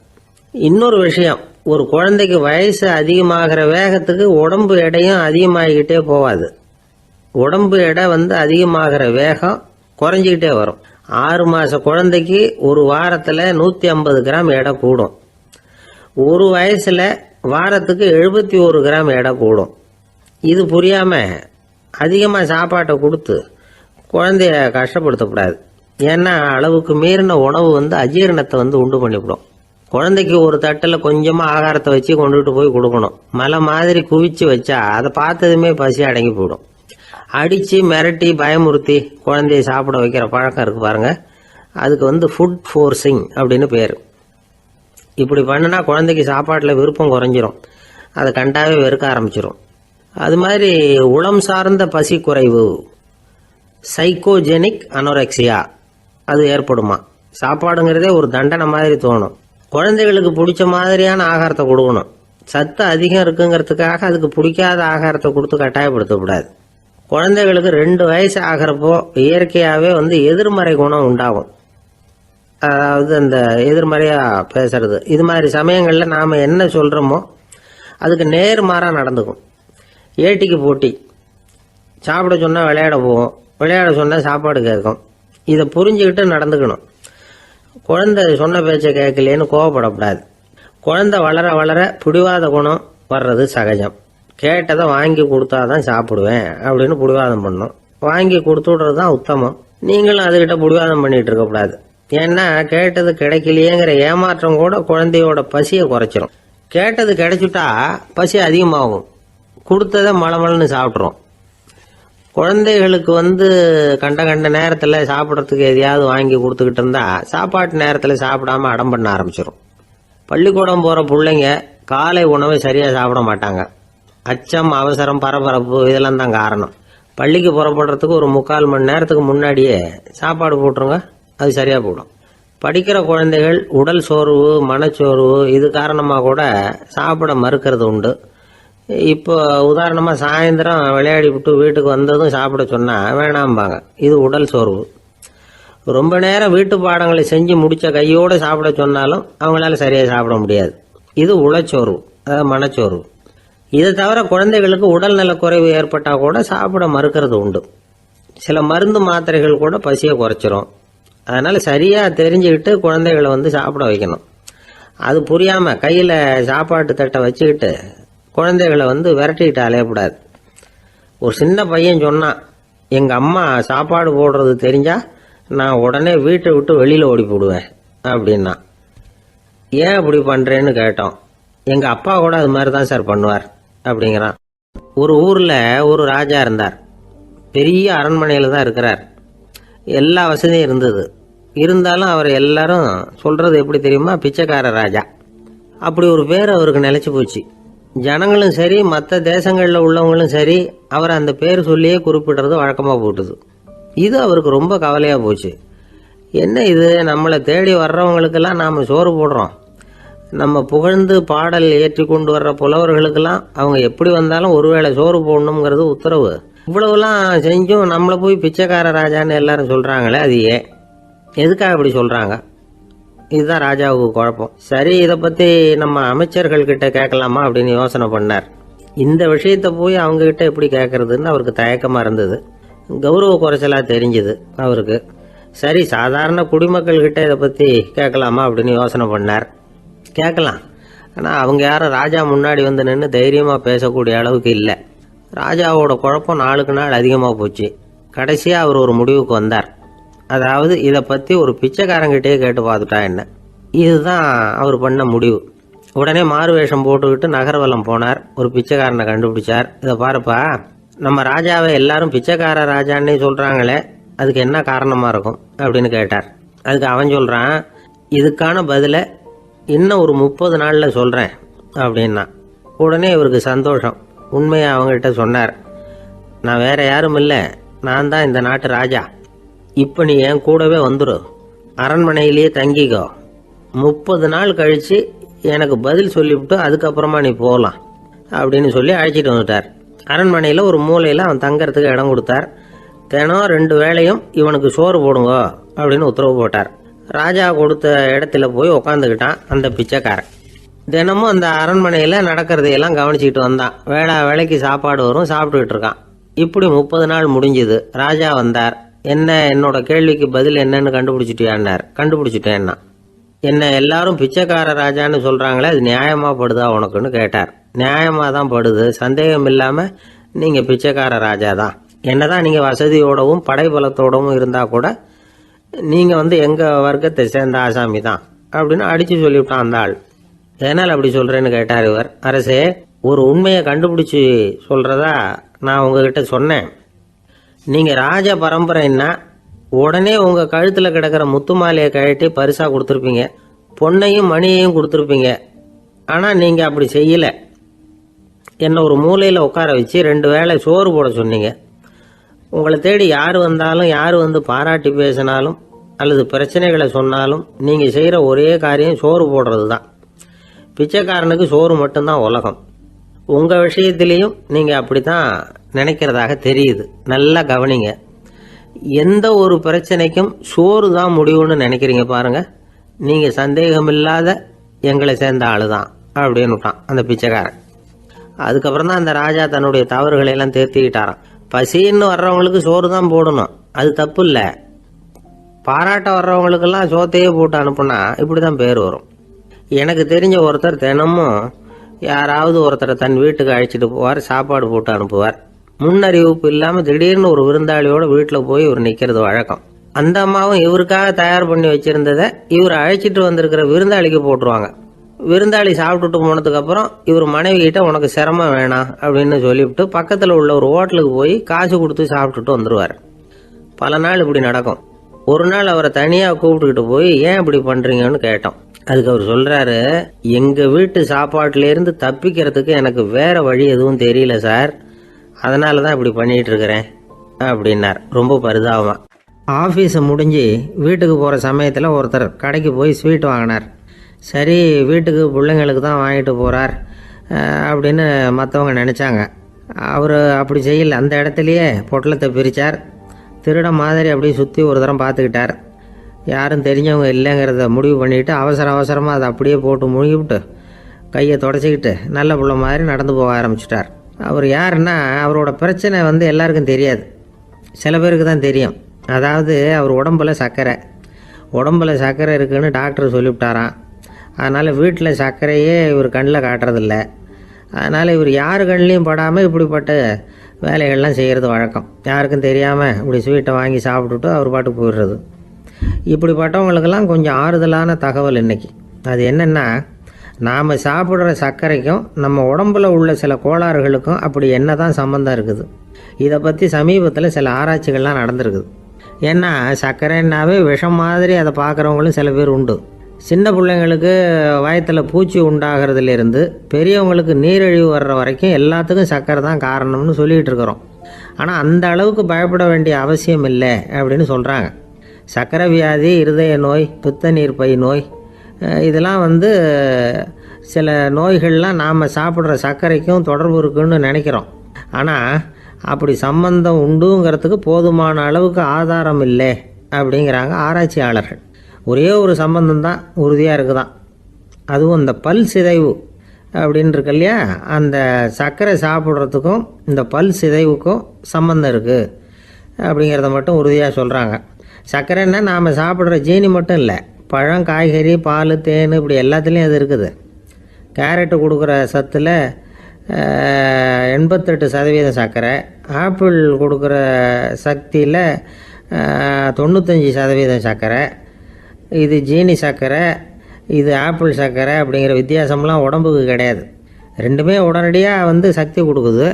இன்னொரு விஷயம், ஒரு குழந்தைக்கு வயசு அதிகமாகிற வேகத்துக்கு உடம்பு எடையும் அதிகமாகிக்கிட்டே போவாது. உடம்பு எடை அதிகமாகிற வேகம் குறைஞ்சிக்கிட்டே வரும். 6 மாச குழந்தைக்கு ஒரு வாரத்துல 150 கிராம் எடை கூடும். ஒரு வயசுல வாரத்துக்கு 71 கிராம் எடை கூடும். இது புரியாம அதிகமா சாப்பாட்டை கொடுத்து குழந்தைய கஷ்டப்படுத்தக்கூடாது. ஏன்னா அளவுக்கு மீறின உணவு அஜீரணத்தை உண்டு பண்ணிவிடும். குழந்தைக்கு ஒரு தட்டில் கொஞ்சமா ஆகாரத்தை வச்சு கொண்டுட்டு போய் கொடுக்கணும். மலை மாதிரி குவிச்சு வச்சா அதை பார்த்ததுமே பசி அடங்கி போயிடும். அடிச்சு மிரட்டி பயமுறுத்தி குழந்தைய சாப்பிட வைக்கிற பழக்கம் இருக்கு பாருங்க, அதுக்கு ஃபுட் ஃபோர்சிங் அப்படின்னு பேரு. இப்படி பண்ணுனா குழந்தைக்கு சாப்பாட்டில் விருப்பம் குறைஞ்சிரும், அதை கண்டாவே வெறுக்க ஆரம்பிச்சிடும். அது மாதிரி உளம் சார்ந்த பசி குறைவு, சைக்கோஜெனிக் அனோரெக்சியா, அது ஏற்படுமா. சாப்பாடுங்கிறதே ஒரு தண்டனை மாதிரி தோணும். குழந்தைகளுக்கு பிடிச்ச மாதிரியான ஆகாரத்தை கொடுக்கணும். சத்து அதிகம் இருக்குங்கிறதுக்காக அதுக்கு பிடிக்காத ஆகாரத்தை கொடுத்து கட்டாயப்படுத்தக்கூடாது. குழந்தைகளுக்கு 2 வயசு ஆகிறப்போ இயற்கையாகவே எதிர்மறை குணம் உண்டாகும். அதாவது அந்த எதிர்மறையா பேசுறது. இது மாதிரி சமயங்களில் நாம் என்ன சொல்கிறோமோ அதுக்கு நேர்மாறாக நடந்துக்கும். ஏட்டிக்கு போட்டி, சாப்பிட சொன்னால் விளையாட போவோம், விளையாட சொன்னால் சாப்பாடு கேட்கும். இதை புரிஞ்சுக்கிட்டு நடந்துக்கணும். குழந்தை சொன்ன பேச்சை கேட்கலேன்னு கோவப்படக்கூடாது. குழந்தை வளர வளர பிடிவாத குணம் வர்றது சகஜம். கேட்டதை வாங்கி கொடுத்தாதான் சாப்பிடுவேன் அப்படின்னு பிடிவாதம் பண்ணும். வாங்கி கொடுத்து விடுறது தான் உத்தமம். நீங்களும் அதுகிட்ட பிடிவாதம் பண்ணிட்டு இருக்கக்கூடாது. ஏன்னா கேட்டது கிடைக்கலையேங்கிற ஏமாற்றம் கூட குழந்தையோட பசியை குறைச்சிரும். கேட்டது கிடைச்சிட்டா பசி அதிகமாகும், கொடுத்ததை மலமலன்னு சாப்பிட்றோம். குழந்தைகளுக்கு கண்ட கண்ட நேரத்தில் சாப்பிட்றதுக்கு எதையாவது வாங்கி கொடுத்துக்கிட்டு இருந்தா சாப்பாட்டு நேரத்தில் சாப்பிடாம அடம் பண்ண ஆரம்பிச்சிடும். பள்ளிக்கூடம் போகிற பிள்ளைங்க காலை உணவை சரியாக சாப்பிட மாட்டாங்க. அச்சம், அவசரம், பரபரப்பு இதெல்லாம் தான் காரணம். பள்ளிக்கு புறப்படுறதுக்கு ஒரு 3/4 மணி நேரத்துக்கு முன்னாடியே சாப்பாடு போட்டுருங்க, அது சரியாக போடும். படிக்கிற குழந்தைகள் உடல் சோர்வு, மனச்சோர்வு இது காரணமாக கூட சாப்பிட மறுக்கிறது உண்டு. இப்போ உதாரணமாக சாயந்தரம் விளையாடி விட்டு வீட்டுக்கு வந்ததும் சாப்பிட சொன்னால் வேணாம்பாங்க. இது உடல் சோர்வு. ரொம்ப நேரம் வீட்டு பாடங்களை செஞ்சு முடித்த கையோடு சாப்பிட சொன்னாலும் அவங்களால சரியாக சாப்பிட முடியாது. இது உளச்சோர்வு, அதாவது மனச்சோர்வு. இதை தவிர குழந்தைகளுக்கு உடல்நல குறைவு ஏற்பட்டால் கூட சாப்பிட மறுக்கிறது உண்டு. சில மருந்து மாத்திரைகள் கூட பசியை குறைச்சிரும். அதனால் சரியாக தெரிஞ்சுக்கிட்டு குழந்தைகளை சாப்பிட வைக்கணும். அது புரியாமல் கையில் சாப்பாட்டு தட்டை வச்சுக்கிட்டு குழந்தைகளை விரட்டிக்கிட்டு அலையக்கூடாது. ஒரு சின்ன பையன் சொன்னான், எங்கள் அம்மா சாப்பாடு போடுறது தெரிஞ்சா நான் உடனே வீட்டை விட்டு வெளியில் ஓடி போடுவேன் அப்படின்னா. ஏன் அப்படி பண்ணுறேன்னு கேட்டோம். எங்கள் அப்பா கூட அது மாதிரி தான் சார் பண்ணுவார் அப்படிங்கிறான். ஒரு ஊரில் ஒரு ராஜா இருந்தார். பெரிய அரண்மனையில் தான் இருக்கிறார். எல்லா வசதியும் இருந்தது. இருந்தாலும் அவர் எல்லாரும் சொல்கிறது எப்படி தெரியுமா, பிச்சைக்கார ராஜா. அப்படி ஒரு பேர் அவருக்கு நிலைச்சி போச்சு. ஜனங்களும் சரி, மற்ற தேசங்களில் உள்ளவங்களும் சரி, அவர் அந்த பேர் சொல்லியே குறிப்பிடுறது வழக்கமாக போட்டுது. இது அவருக்கு ரொம்ப கவலையாக போச்சு. என்ன இது, நம்மளை தேடி வர்றவங்களுக்கெல்லாம் நாம் சோறு போடுறோம், நம்ம புகழ்ந்து பாடல் ஏற்றி கொண்டு வர்ற புலவர்களுக்கெல்லாம் அவங்க எப்படி வந்தாலும் ஒருவேளை சோறு போடணுங்கிறது உத்தரவு. இவ்வளவுலாம் செஞ்சும் நம்மளை போய் பிச்சைக்கார ராஜான்னு எல்லாரும் சொல்றாங்களே, அது ஏன், எதுக்காக இப்படி சொல்றாங்க? இதுதான் ராஜாவுக்கு குழப்பம். சரி, இதை பத்தி நம்ம அமைச்சர்கள் கிட்ட கேட்கலாமா அப்படின்னு யோசனை பண்ணார். இந்த விஷயத்த போய் அவங்க கிட்ட எப்படி கேட்கறதுன்னு அவருக்கு தயக்கமா இருந்தது. கௌரவ குறைச்சலா தெரிஞ்சது அவருக்கு. சரி, சாதாரண குடிமக்கள் கிட்ட இதை பத்தி கேட்கலாமா அப்படின்னு யோசனை பண்ணார். கேட்கலாம், ஆனால் அவங்க யாரும் ராஜா முன்னாடி வந்து நின்று தைரியமாக பேசக்கூடிய அளவுக்கு இல்லை. ராஜாவோட குழப்பம் நாளுக்கு நாள் அதிகமாக போச்சு. கடைசியாக அவர் ஒரு முடிவுக்கு வந்தார். அதாவது இதை பற்றி ஒரு பிச்சைக்காரங்கிட்டே கேட்டு பார்த்துட்டா என்ன. இதுதான் அவர் பண்ண முடிவு. உடனே மாறு வேஷம் போட்டுக்கிட்டு நகர்வலம் போனார். ஒரு பிச்சைக்காரனை கண்டுபிடிச்சார். இதை பாருப்பா, நம்ம ராஜாவை எல்லாரும் பிச்சைக்கார ராஜான்னே சொல்கிறாங்களே, அதுக்கு என்ன காரணமாக இருக்கும் அப்படின்னு கேட்டார். அதுக்கு அவன் சொல்கிறான், இதுக்கான பதிலை இன்னும் ஒரு 30 நாளில் சொல்கிறேன் அப்படின்னா. உடனே இவருக்கு சந்தோஷம். உண்மையை அவங்ககிட்ட சொன்னார். நான் வேற யாரும் இல்லை, நான் தான் இந்த நாட்டு ராஜா. இப்போ நீ என் கூடவே வந்துடும், அரண்மனையிலேயே தங்கிக்கோ. 30 நாள் கழித்து எனக்கு பதில் சொல்லிவிட்டு அதுக்கப்புறமா நீ போகலாம் அப்படின்னு சொல்லி அழைச்சிட்டு வந்துட்டார். அரண்மனையில் ஒரு மூலையில் அவன் தங்கறதுக்கு இடம் கொடுத்தார். தினம் 2 வேளையும் இவனுக்கு சோறு போடுங்க அப்படின்னு உத்தரவு போட்டார். ராஜா கொடுத்த இடத்துல போய் உக்காந்துக்கிட்டான் அந்த பிச்சைக்காரன். தினமும் அந்த அரண்மனையில் நடக்கிறதையெல்லாம் கவனிச்சுக்கிட்டு வந்தான். வேளைக்கு சாப்பாடு வரும், சாப்பிட்டுக்கிட்டு இருக்கான். இப்படி 30 நாள் முடிஞ்சுது. ராஜா வந்தார். என்ன, என்னோட கேள்விக்கு பதில் என்னன்னு கண்டுபிடிச்சிட்டியான்னார். கண்டுபிடிச்சிட்டேன்னா. என்ன எல்லாரும் பிச்சைக்கார ராஜான்னு சொல்கிறாங்களே, அது நியாயமா படுதா உனக்குன்னு கேட்டார். நியாயமாக தான் படுது, சந்தேகம் இல்லாமல் நீங்கள் பிச்சைக்கார ராஜா தான். என்னதான் நீங்கள் வசதியோடவும் படைபலத்தோடவும் இருந்தால் கூட நீங்கள் எங்கள் வர்க்கத்தை சேர்ந்த ஆசாமி தான் அப்படின்னு அடித்து சொல்லிவிட்டான் அந்த ஆள். எதனால் அப்படி சொல்கிறேன்னு கேட்டார் இவர். அரசே, ஒரு உண்மையை கண்டுபிடிச்சி சொல்கிறதா நான் உங்ககிட்ட சொன்னேன். நீங்கள் ராஜ பரம்பரைன்னா உடனே உங்கள் கழுத்தில் கிடக்கிற முத்து மாலையை கழட்டி பரிசாக கொடுத்துருப்பீங்க, பொண்ணையும் மணியையும் கொடுத்துருப்பீங்க. ஆனால் நீங்கள் அப்படி செய்யலை. என்னை ஒரு மூலையில் உட்கார வச்சு 2 வேளை சோறு போட சொன்னீங்க. உங்களை தேடி யார் வந்தாலும், யார் வந்து பாராட்டி பேசினாலும் அல்லது பிரச்சனைகளை சொன்னாலும் நீங்கள் செய்கிற ஒரே காரியம் சோறு போடுறது தான். பிச்சைக்காரனுக்கு சோறு மட்டும்தான் உலகம். உங்கள் விஷயத்திலையும் நீங்கள் அப்படி தான் நினைக்கிறதாக தெரியுது. நல்லா கவனிங்க. எந்த ஒரு பிரச்சனைக்கும் சோறு தான் முடிவுன்னு நினைக்கிறீங்க பாருங்க. நீங்கள் சந்தேகமில்லாத எங்களை சேர்ந்த ஆளு தான் அப்படின்னுட்டான் அந்த பிச்சைக்காரன். அதுக்கப்புறம் தான் அந்த ராஜா தன்னுடைய தவறுகளை எல்லாம் தேர்த்திக்கிட்டாராம். பசின்னு வர்றவங்களுக்கு சோறு தான் போடணும், அது தப்பு இல்லை. பாராட்ட வர்றவங்களுக்கெல்லாம் சோத்தையே போட்டு அனுப்புனா இப்படி தான் பேர் வரும். எனக்கு தெரிஞ்ச ஒருத்தர் தினமும் யாராவது ஒருத்தரை தன் வீட்டுக்கு அழைச்சிட்டு போவார், சாப்பாடு போட்டு அனுப்புவார். முன்னறிவிப்பு இல்லாமல் திடீர்னு ஒரு விருந்தாளியோட வீட்டில் போய் இவர் நிற்கிறது வழக்கம். அந்த அம்மாவும் இவருக்காக தயார் பண்ணி வச்சிருந்ததை இவர் அழைச்சிட்டு வந்திருக்கிற விருந்தாளிக்கு போட்டுருவாங்க. விருந்தாளி சாப்பிட்டுட்டு போனதுக்கப்புறம் இவர் மனைவி கிட்ட உனக்கு சிரமம் வேணாம் அப்படின்னு சொல்லிவிட்டு பக்கத்தில் உள்ள ஒரு ஹோட்டலுக்கு போய் காசு கொடுத்து சாப்பிட்டுட்டு வந்துடுவார். பல நாள் இப்படி நடக்கும். ஒரு நாள் அவரை தனியாக கூப்பிட்டுக்கிட்டு போய் ஏன் இப்படி பண்ணுறீங்கன்னு கேட்டோம். அதுக்கு அவர் சொல்கிறாரு, எங்கள் வீட்டு சாப்பாட்டிலேருந்து தப்பிக்கிறதுக்கு எனக்கு வேற வழி எதுவும் தெரியல சார், அதனால தான் இப்படி பண்ணிகிட்டு இருக்கிறேன் அப்படின்னார் ரொம்ப பரிதாபமாக. ஆஃபீஸை முடிஞ்சு வீட்டுக்கு போகிற சமயத்தில் ஒருத்தர் கடைக்கு போய் ஸ்வீட் வாங்கினார். சரி, வீட்டுக்கு பிள்ளைங்களுக்கு தான் வாங்கிட்டு போகிறார் அப்படின்னு மற்றவங்க நினச்சாங்க. அவர் அப்படி செய்யல. அந்த இடத்துலையே பொட்டலத்தை பிரித்தார். திருட மாதிரி அப்படியே சுற்றி ஒரு தரம் பார்த்துக்கிட்டார். யாரும் தெரிஞ்சவங்க இல்லைங்கிறத முடிவு பண்ணிவிட்டு அவசரமாக அதை அப்படியே போட்டு முழுகிவிட்டு கையை தொடச்சிக்கிட்டு நல்ல பிள்ளை மாதிரி நடந்து போக ஆரம்பிச்சிட்டார். அவர் யாருன்னா, அவரோட பிரச்சனை எல்லாருக்கும் தெரியாது, சில பேருக்கு தான் தெரியும். அதாவது அவர் உடம்பில் சர்க்கரை இருக்குதுன்னு டாக்டர் சொல்லிவிட்டாராம். அதனால் வீட்டில் சர்க்கரையே இவர் கண்ணில் காட்டுறதில்ல. அதனால் இவர் யார் கண்ணிலையும் படாமல் இப்படிப்பட்ட வேலைகள்லாம் செய்கிறது வழக்கம். யாருக்கும் தெரியாமல் இப்படி ஸ்வீட்டை வாங்கி சாப்பிட்டுட்டு அவர் பாட்டுக்கு போயிடுறது. இப்படிப்பட்டவங்களுக்கெல்லாம் கொஞ்சம் ஆறுதலான தகவல் இன்றைக்கி. அது என்னென்னா, நாம் சாப்பிட்ற சர்க்கரைக்கும் நம்ம உடம்பில் உள்ள சில கோளாறுகளுக்கும் அப்படி என்ன தான் சம்மந்தம் இருக்குது. இதை பற்றி சமீபத்தில் சில ஆராய்ச்சிகள்லாம் நடந்திருக்குது. ஏன்னா சர்க்கரைன்னாவே விஷம் மாதிரி அதை பார்க்குறவங்களும் சில பேர் உண்டு. சின்ன பிள்ளைங்களுக்கு வயத்தில் பூச்சி உண்டாகிறதுலேருந்து பெரியவங்களுக்கு நீரிழிவு வர்ற வரைக்கும் எல்லாத்துக்கும் சர்க்கரை தான் காரணம்னு சொல்லிகிட்டு இருக்கிறோம். ஆனால் அந்த அளவுக்கு பயப்பட வேண்டிய அவசியம் இல்லை அப்படின்னு சொல்கிறாங்க. சர்க்கரை வியாதி, இருதய நோய், பித்த நீர் பை நோய், இதெல்லாம் வந்து சில நோய்கள்லாம் நாம் சாப்பிட்ற சர்க்கரைக்கும் தொடர்பு இருக்குன்னு நினைக்கிறோம். ஆனால் அப்படி சம்பந்தம் உண்டுங்கிறதுக்கு போதுமான அளவுக்கு ஆதாரம் இல்லை அப்படிங்கிறாங்க ஆராய்ச்சியாளர்கள். ஒரே ஒரு சம்பந்தம் தான் உறுதியாக இருக்குதான். அதுவும் இந்த பல் சிதைவு அப்படின்னு இருக்கு இல்லையா, அந்த சர்க்கரை சாப்பிட்றதுக்கும் இந்த பல் சிதைவுக்கும் சம்பந்தம் இருக்குது அப்படிங்கிறத மட்டும் உறுதியாக சொல்கிறாங்க. சர்க்கரைன்னா நாம் சாப்பிட்ற ஜீனி மட்டும் இல்லை, பழம், காய்கறி, பால், தேன் இப்படி எல்லாத்துலேயும் அது இருக்குது. கேரட்டு கொடுக்குற சத்தில் 88% சர்க்கரை, ஆப்பிள் கொடுக்குற சக்தியில் 95% சர்க்கரை. இது ஜீனி சர்க்கரை, இது ஆப்பிள் சர்க்கரை அப்படிங்கிற வித்தியாசம்லாம் உடம்புக்கு கிடையாது. ரெண்டுமே உடனடியாக வந்து சக்தி கொடுக்குது.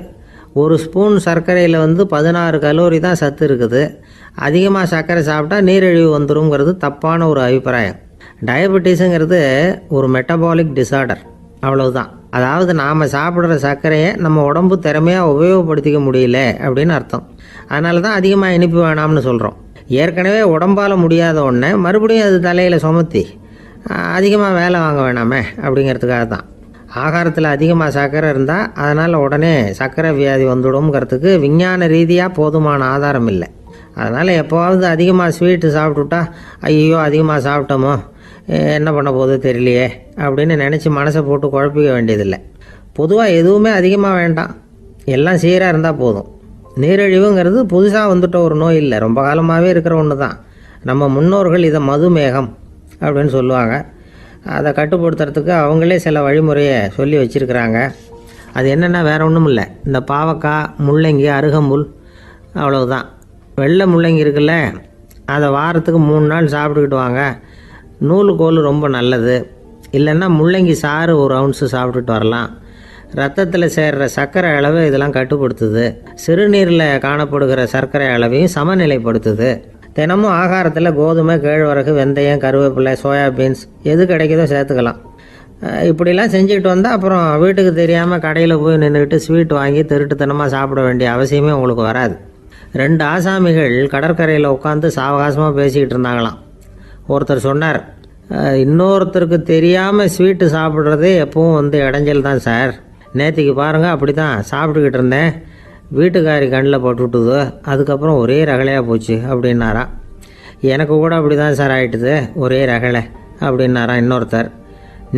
ஒரு ஸ்பூன் சர்க்கரையில் வந்து 16 கலோரி தான் சத்து இருக்குது. அதிகமாக சர்க்கரை சாப்பிட்டா நீரிழிவு வந்துருங்கிறது தப்பான ஒரு அபிப்பிராயம். டயபெட்டிஸுங்கிறது ஒரு மெட்டபாலிக் டிசார்டர், அவ்வளவுதான். அதாவது நாம் சாப்பிட்ற சர்க்கரையை நம்ம உடம்பு திறமையாக உபயோகப்படுத்திக்க முடியல அப்படின்னு அர்த்தம். அதனால தான் அதிகமாக இனிப்பு வேணாம்னு சொல்கிறோம். ஏற்கனவே உடம்பால் முடியாத ஒன்றை மறுபடியும் அது தலையில் சுமத்தி அதிகமாக வேலை வாங்க வேணாமே அப்படிங்கிறதுக்காக தான். ஆகாரத்தில் அதிகமாக சர்க்கரை இருந்தால் அதனால் உடனே சர்க்கரை வியாதி வந்துடும்ங்கிறதுக்கு விஞ்ஞான ரீதியாக போதுமான ஆதாரம் இல்லை. அதனால் எப்போவாவது அதிகமாக ஸ்வீட்டு சாப்பிட்டுட்டா ஐயோ அதிகமாக சாப்பிட்டோமோ என்ன பண்ண போகுது தெரியலையே அப்படின்னு நினச்சி மனசை போட்டு குழப்பிக்க வேண்டியதில்லை. பொதுவாக எதுவுமே அதிகமாக வேண்டாம், எல்லாம் சீராக இருந்தால் போதும். நீரிழிவுங்கிறது புதுசாக வந்துட்ட ஒரு நோய் இல்லை, ரொம்ப காலமாகவே இருக்கிற ஒன்று தான். நம்ம முன்னோர்கள் இதை மதுமேகம் அப்படின்னு சொல்லுவாங்க. அதை கட்டுப்படுத்துறதுக்கு அவங்களே சில வழிமுறையை சொல்லி வச்சுருக்கிறாங்க. அது என்னென்னா வேறு ஒன்றும் இல்லை, இந்த பாவக்காய், முள்ளங்கி, அருகம்புல், அவ்வளவுதான். வெள்ளை முள்ளங்கி இருக்குல்ல, அதை வாரத்துக்கு 3 நாள் சாப்பிட்டுக்கிட்டு வாங்க. நூலுக்கோல் ரொம்ப நல்லது. இல்லைன்னா முள்ளங்கி சாறு 1 ounce சாப்பிட்டுட்டு வரலாம். ரத்தத்தில் சேர்கிற சர்க்கரை அளவை இதெல்லாம் கட்டுப்படுத்துது. சிறுநீரில் காணப்படுகிற சர்க்கரை அளவையும் சமநிலைப்படுத்துது. தினமும் ஆகாரத்தில் கோதுமை, கேழ்வரகு, வெந்தயம், கருவேப்பிலை, சோயாபீன்ஸ் எது கிடைக்குதோ சேர்த்துக்கலாம். இப்படிலாம் செஞ்சுக்கிட்டு வந்தால் அப்புறம் வீட்டுக்கு தெரியாமல் கடையில் போய் நின்றுக்கிட்டு ஸ்வீட் வாங்கி திருட்டுத்தனமாக சாப்பிட வேண்டிய அவசியமே உங்களுக்கு வராது. 2 ஆசாமிகள் கடற்கரையில் உட்காந்து சாவகாசமாக பேசிக்கிட்டு இருந்தாங்களாம். ஒருத்தர் சொன்னார், இன்னொருத்தருக்கு தெரியாமல் ஸ்வீட்டு சாப்பிட்றதே எப்பவும் வந்து இடைஞ்சல் தான் சார். நேற்றுக்கு பாருங்கள் அப்படி தான் சாப்பிட்டுக்கிட்டு இருந்தேன், வீட்டுக்காரி கண்ணில் போட்டுவிட்டுது, அதுக்கப்புறம் ஒரே ரகலையாக போச்சு அப்படின்னாராம். எனக்கு கூட அப்படி தான் சார் ஆகிட்டுது, ஒரே ரகலை அப்படின்னாராம் இன்னொருத்தர்.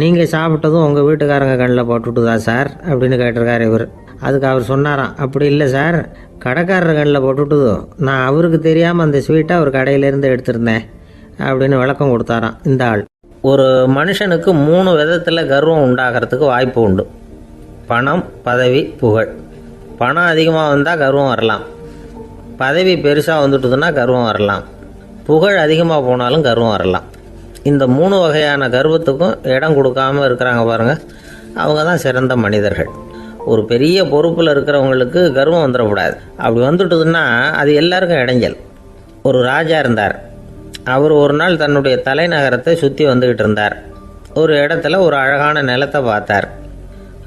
நீங்கள் சாப்பிட்டதும் உங்கள் வீட்டுக்காரங்க கண்ணில் போட்டுவிட்டுதா சார் அப்படின்னு கேட்டிருக்காரு இவர். அதுக்கு அவர் சொன்னாராம், அப்படி இல்லை சார், கடைக்காரர் கண்ணில் போட்டுவிட்டுதோ, நான் அவருக்கு தெரியாமல் அந்த ஸ்வீட்டை அவர் கடையிலேருந்து எடுத்திருந்தேன் அப்படின்னு விளக்கம் கொடுத்தாராம் இந்த ஆள். ஒரு மனுஷனுக்கு 3 விதத்தில் கர்வம் உண்டாகிறதுக்கு வாய்ப்பு உண்டு. பணம், பதவி, புகழ். பணம் அதிகமாக வந்தால் கர்வம் வரலாம், பதவி பெருசாக வந்துட்டுதுன்னா கர்வம் வரலாம், புகழ் அதிகமாக போனாலும் கர்வம் வரலாம். இந்த 3 வகையான கர்வத்துக்கும் இடம் கொடுக்காமல் இருக்கிறாங்க பாருங்கள், அவங்க தான் சிறந்த மனிதர்கள். ஒரு பெரிய பொறுப்பில் இருக்கிறவங்களுக்கு கர்வம் வந்துடக்கூடாது. அப்படி வந்துட்டுதுன்னா அது எல்லாருக்கும் இடைஞ்சல். ஒரு ராஜா இருந்தார். அவர் ஒரு நாள் தன்னுடைய தலைநகரத்தை சுற்றி வந்துக்கிட்டு இருந்தார். ஒரு இடத்துல ஒரு அழகான நிலத்தை பார்த்தார்.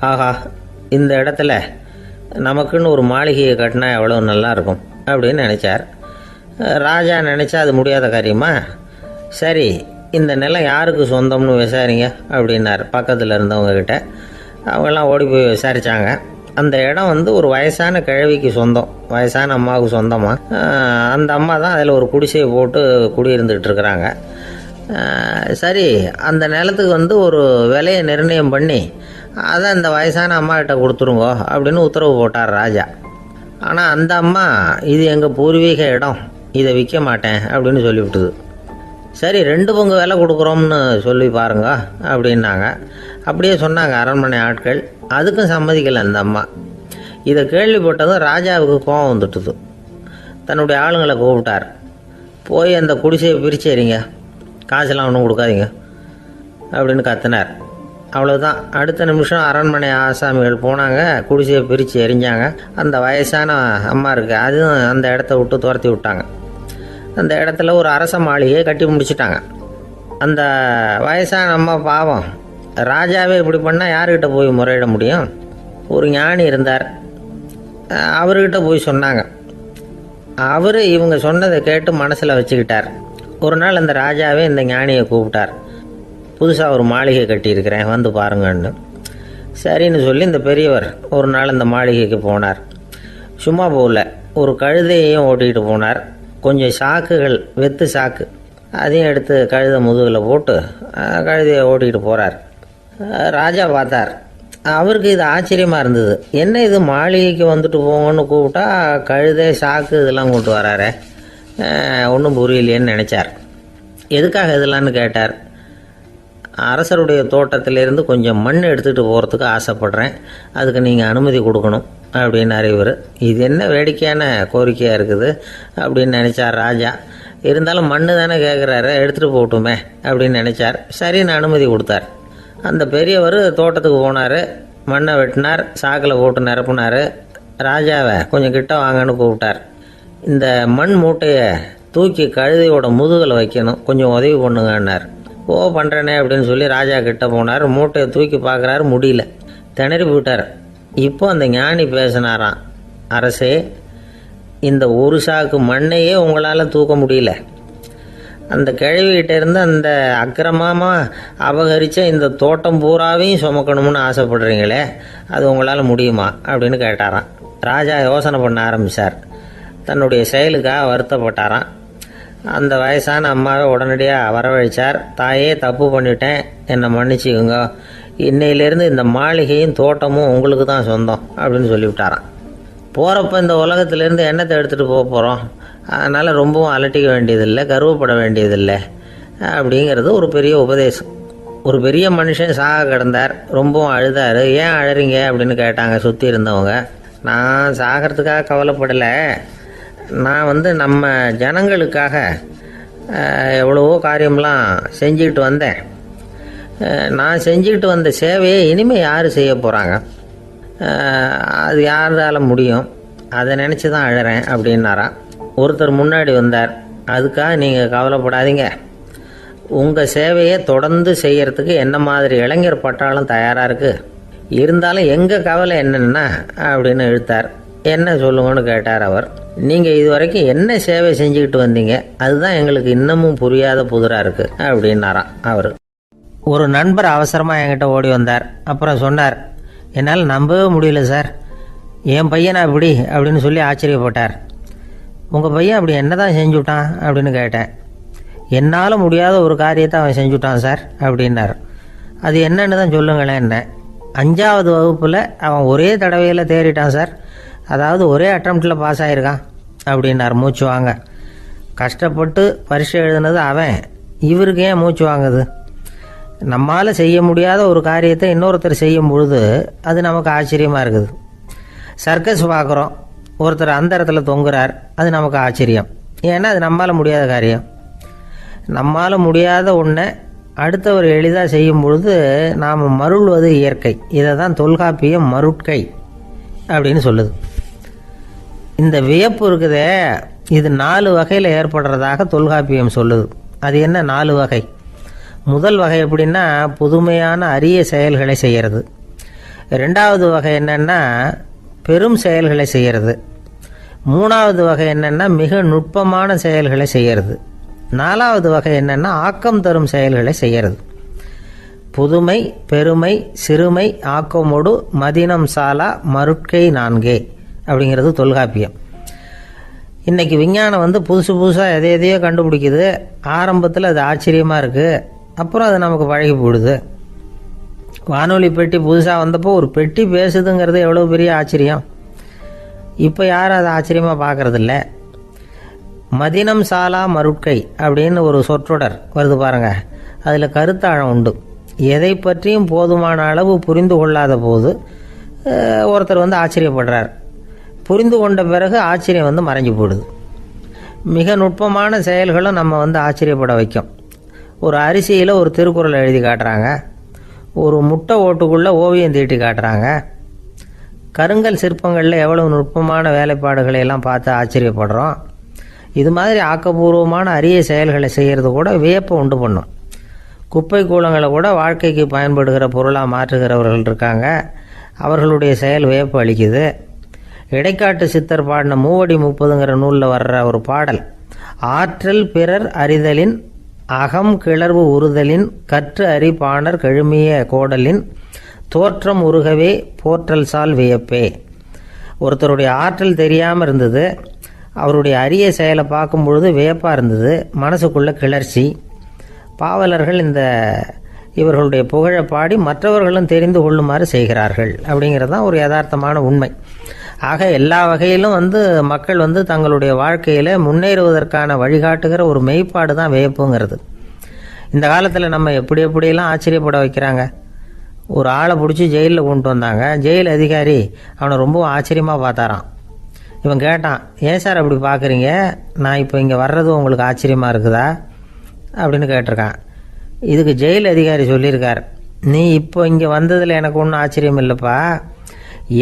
ஆஹா, இந்த இடத்துல நமக்குன்னு ஒரு மாளிகையை கட்டினா எவ்வளோ நல்லா இருக்கும் அப்படின்னு நினச்சார். ராஜா நினச்சா அது முடியாத காரியமா? சரி, இந்த நிலம் யாருக்கு சொந்தம்னு விசாரிங்க அப்படின்னார் பக்கத்தில் இருந்தவங்கக்கிட்ட. அவங்கெல்லாம் ஓடி போய் விசாரித்தாங்க. அந்த இடம் வந்து ஒரு வயசான கிழவிக்கு சொந்தம், வயசான அம்மாவுக்கு சொந்தமாக. அந்த அம்மா தான் அதில் ஒரு குடிசையை போட்டு குடியிருந்துகிட்டு இருக்கிறாங்க. சரி, அந்த நிலத்துக்கு வந்து ஒரு விலையை நிர்ணயம் பண்ணி அதை அந்த வயசான அம்மாக்கிட்ட கொடுத்துருங்கோ அப்படின்னு உத்தரவு போட்டார் ராஜா. ஆனால் அந்த அம்மா, இது எங்கள் பூர்வீக இடம், இதை விற்க மாட்டேன் அப்படின்னு சொல்லிவிட்டுது. சரி, 2 பங்கு விலை கொடுக்குறோம்னு சொல்லி பாருங்க அப்படின்னாங்க. அப்படியே சொன்னாங்க அரண்மனை ஆட்கள். அதுக்கும் சம்மதிக்கலை அந்த அம்மா. இதை கேள்விப்பட்டதும் ராஜாவுக்கு கோபம் வந்துட்டுது. தன்னுடைய ஆளுங்களை கூப்பிட்டார். போய் அந்த குடிசையை பிரித்து எறிங்க, காசெல்லாம் ஒன்றும் கொடுக்காதீங்க அப்படின்னு கத்தினார். அவ்வளோதான். அடுத்த நிமிஷம் அரண்மனை ஆசாமிகள் போனாங்க, குடிசையை பிரித்து எரிஞ்சாங்க. அந்த வயசான அம்மா இருக்குது, அதுவும் அந்த இடத்த விட்டு துரத்தி விட்டாங்க. அந்த இடத்துல ஒரு அரச மாளிகையை கட்டி முடிச்சிட்டாங்க. அந்த வயசான அம்மா பாவம், ராஜாவே இப்படி பண்ணால் யாருக்கிட்ட போய் முறையிட முடியும்? ஒரு ஞானி இருந்தார், அவர்கிட்ட போய் சொன்னாங்க. அவர் இவங்க சொன்னதை கேட்டு மனசில் வச்சுக்கிட்டார். ஒரு நாள் அந்த ராஜாவே இந்த ஞானியை கூப்பிட்டார். புதுசாக ஒரு மாளிகை கட்டியிருக்கிறேன், வந்து பாருங்கன்னு. சரின்னு சொல்லி இந்த பெரியவர் ஒரு நாள் இந்த மாளிகைக்கு போனார். சும்மா போகல, ஒரு கழுதையையும் ஓட்டிகிட்டு போனார். கொஞ்சம் சாக்குகள், வெத்து சாக்கு, அதையும் எடுத்து கழுதை முதுகில் போட்டு கழுதையை ஓட்டிகிட்டு போகிறார். ராஜா பார்த்தார். அவருக்கு இது ஆச்சரியமாக இருந்தது. என்ன இது, மாளிகைக்கு வந்துட்டு போங்கன்னு கூப்பிட்டா கழுதை சாக்கு இதெல்லாம் கொண்டு வராரு, ஒன்றும் புரியலையேன்னு நினச்சார். எதுக்காக இதெல்லாம்னு கேட்டார். அரசருடைய தோட்டத்திலேருந்து கொஞ்சம் மண் எடுத்துகிட்டு போகிறதுக்கு ஆசைப்பட்றேன், அதுக்கு நீங்கள் அனுமதி கொடுக்கணும் அப்படின்னாரு இவர். இது என்ன வேடிக்கையான கோரிக்கையாக இருக்குது அப்படின்னு நினச்சார் ராஜா. இருந்தாலும் மண்ணு தானே கேட்குறாரு, எடுத்துகிட்டு போகட்டுமே அப்படின்னு நினச்சார். சரின்னு அனுமதி கொடுத்தார். அந்த பெரியவர் தோட்டத்துக்கு போனார், மண்ணை வெட்டினார், சாக்கில் போட்டு நிரப்புனார். ராஜாவை கொஞ்சம் கிட்ட வாங்கன்னு கூப்பிட்டார். இந்த மண் மூட்டையை தூக்கி கழுதையோட முதுகில் வைக்கணும், கொஞ்சம் உதவி பண்ணுங்கன்னார். ஓ பண்ணுறேனே அப்படின்னு சொல்லி ராஜா கிட்ட போனார். மூட்டையை தூக்கி பார்க்குறாரு, முடியல, திணறி போயிட்டார். இப்போ அந்த ஞானி பேசினாராம். அரசே, இந்த ஒரு சாக்கு மண்ணையே உங்களால் தூக்க முடியல, அந்த கிழவிகிட்ட இருந்து அந்த அக்கிரமமாக அபகரித்த இந்த தோட்டம் பூராவையும் சுமக்கணும்னு ஆசைப்படுறீங்களே, அது உங்களால் முடியுமா அப்படின்னு கேட்டாராம். ராஜா யோசனை பண்ண ஆரம்பித்தார். தன்னுடைய செயலுக்காக வருத்தப்பட்டாராம். அந்த வயசான அம்மாவை உடனடியாக வரவழைச்சார். தாயே, தப்பு பண்ணிட்டேன், என்னை மன்னிச்சுக்குங்க, இன்னையிலேருந்து இந்த மாளிகையும் தோட்டமும் உங்களுக்கு தான் சொந்தம் அப்படின்னு சொல்லிவிட்டாராம். போகிறப்ப இந்த உலகத்திலேருந்து எண்ணத்தை எடுத்துகிட்டு போக போகிறோம், அதனால் ரொம்பவும் அலட்டிக்க வேண்டியதில்லை, கர்வப்பட வேண்டியதில்லை அப்படிங்கிறது ஒரு பெரிய உபதேசம். ஒரு பெரிய மனுஷன் சாக கிடந்தார், ரொம்பவும் அழுதார். ஏன் அழறீங்க அப்படின்னு கேட்டாங்க சுற்றி இருந்தவங்க. நான் சாகிறதுக்காக கவலைப்படலை, நான் நம்ம ஜனங்களுக்காக எவ்வளவோ காரியம்லாம் செஞ்சுக்கிட்டு வந்தேன். நான் செஞ்சுக்கிட்டு வந்த சேவையை இனிமேல் யார் செய்ய போகிறாங்க, அது யாரால முடியும், அதை நினச்சி தான் அழறேன் அப்படின்னாராம். ஒருத்தர் முன்னாடி வந்தார். அதுக்காக நீங்கள் கவலைப்படாதீங்க, உங்கள் சேவையை தொடர்ந்து செய்கிறதுக்கு என்ன மாதிரி இளைஞர் பட்டாளம் தயாராக இருக்குது, இருந்தாலும் எங்கள் கவலை என்னென்னா அப்படின்னு இழுத்தார். என்ன சொல்லுங்கன்னு கேட்டார் அவர். நீங்கள் இது வரைக்கும் என்ன சேவை செஞ்சுக்கிட்டு வந்தீங்க, அதுதான் எங்களுக்கு இன்னமும் புரியாத புதிராக இருக்குது அப்படின்னாராம் அவர். ஒரு நண்பர் அவசரமாக என்கிட்ட ஓடி வந்தார். அப்புறம் சொன்னார், என்னால் நம்பவே முடியல சார், என் பையனா அப்படி அப்படின்னு சொல்லி ஆச்சரியப்பட்டார். உங்கள் பையன் அப்படி என்ன தான் செஞ்சுட்டான் அப்படின்னு கேட்டேன். என்னால் முடியாத ஒரு காரியத்தை அவன் செஞ்சுட்டான் சார் அப்படின்னார். அது என்னன்னு தான் சொல்லுங்களேன். என்ன, 5வது வகுப்பில் அவன் ஒரே தடவையில் தேறிட்டான் சார், அதாவது ஒரே அட்டம்ப்டில் பாஸ் ஆகிருக்கான் அப்படின்னார் மூச்சு வாங்க. கஷ்டப்பட்டு பரீட்சை எழுதுனது அவன், இவருக்கு ஏன் மூச்சு வாங்குது? நம்மால் செய்ய முடியாத ஒரு காரியத்தை இன்னொருத்தர் செய்யும் பொழுது அது நமக்கு ஆச்சரியமாக இருக்குது. சர்க்கஸ் பார்க்குறோம், ஒருத்தர் அந்த இடத்துல தொங்குறார், அது நமக்கு ஆச்சரியம், ஏன்னா அது நம்மால் முடியாத காரியம். நம்மால் முடியாத ஒன்றை அடுத்தவர் எளிதாக செய்யும் பொழுது நாம் மருள்வது இயற்கை. இதை தான் தொல்காப்பியம் மருட்கை அப்படின்னு சொல்லுது. இந்த வியப்பு இருக்குதே, இது 4 வகையில் ஏற்படுறதாக தொல்காப்பியம் சொல்லுது. அது என்ன 4 வகை? முதல் வகை எப்படின்னா, புதுமையான அரிய செயல்களை செய்கிறது. 2வது வகை என்னென்னா பெரும் செயல்களை செய்கிறது. 3வது வகை என்னென்னா மிக நுட்பமான செயல்களை செய்கிறது. 4வது வகை என்னென்னா ஆக்கம் தரும் செயல்களை செய்கிறது. புதுமை, பெருமை, சிறுமை, ஆக்கமோடு மதினம் சாலா மருட்கை 4 அப்படிங்கிறது தொல்காப்பியம். இன்றைக்கி விஞ்ஞானம் புதுசு புதுசாக எதையோ கண்டுபிடிக்குது. ஆரம்பத்தில் அது ஆச்சரியமாக இருக்குது, அப்புறம் அது நமக்கு பழகி போடுது. வானொலி பெட்டி புதுசாக வந்தப்போ ஒரு பெட்டி பேசுதுங்கிறது எவ்வளோ பெரிய ஆச்சரியம். இப்போ யாரும் அதை ஆச்சரியமாக பார்க்குறதில்ல. மதினம் சாலா மருட்கை அப்படின்னு ஒரு சொற்றொடர் வருது பாருங்க, அதில் கருத்தாழம் உண்டு. எதை பற்றியும் போதுமான அளவு புரிந்து கொள்ளாத போது ஒருத்தர் ஆச்சரியப்படுறார். புரிந்து கொண்ட பிறகு ஆச்சரியம் மறைஞ்சு போடுது. மிக நுட்பமான செயல்களும் நம்ம ஆச்சரியப்பட வைக்கும். ஒரு அரிசியில் ஒரு திருக்குறள் எழுதி காட்டுறாங்க, ஒரு முட்டை ஓட்டுக்குள்ளே ஓவியம் தீட்டி காட்டுறாங்க. கருங்கல் சிற்பங்களில் எவ்வளவு நுட்பமான வேலைப்பாடுகளை எல்லாம் பார்த்து ஆச்சரியப்படுறோம். இது மாதிரி ஆக்கப்பூர்வமான அரிய செயல்களை செய்கிறது கூட வியப்பை உண்டு பண்ணும். குப்பை கூலங்களை கூட வாழ்க்கைக்கு பயன்படுகிற பொருளாக மாற்றுகிறவர்கள் இருக்காங்க, அவர்களுடைய செயல் வியப்பு அளிக்குது. இடைக்காட்டு சித்தர் பாடின 30 நூலில் வர்ற ஒரு பாடல், ஆற்றல் பிறர் அறிதலின் அகம் கிளர்வு உறுதலின் கற்று அறி பாணர் கழுமிய கோடலின் தோற்றம் உருகவே போற்றல் சால் வியப்பே. ஒருத்தருடைய ஆற்றல் தெரியாமல் இருந்தது, அவருடைய அரிய செயலை பார்க்கும் பொழுது வியப்பாக இருந்தது, மனசுக்குள்ள கிளர்ச்சி. பாவலர்கள் இவர்களுடைய புகழை பாடி மற்றவர்களும் தெரிந்து கொள்ளுமாறு செய்கிறார்கள் அப்படிங்கிறது தான் ஒரு யதார்த்தமான உண்மை. ஆக எல்லா வகையிலும் மக்கள் தங்களுடைய வாழ்க்கையில் முன்னேறுவதற்கான வழிகாட்டுகிற ஒரு மெய்ப்பாடு தான் வியப்புங்கிறது. இந்த காலத்தில் நம்ம எப்படியெல்லாம் ஆச்சரியப்பட வைக்கிறாங்க. ஒரு ஆளை பிடிச்சி ஜெயிலில் கொண்டு வந்தாங்க. ஜெயில் அதிகாரி அவனை ரொம்ப ஆச்சரியமாக பார்த்தாரான். இவன் கேட்டான், ஏன் சார் அப்படி பார்க்குறீங்க, நான் இப்போ இங்கே வர்றது உங்களுக்கு ஆச்சரியமாக இருக்குதா அப்படின்னு கேட்டிருக்கான். இதுக்கு ஜெயில் அதிகாரி சொல்லியிருக்கார், நீ இப்போ இங்கே வந்ததில் எனக்கு ஒன்றும் ஆச்சரியம் இல்லைப்பா,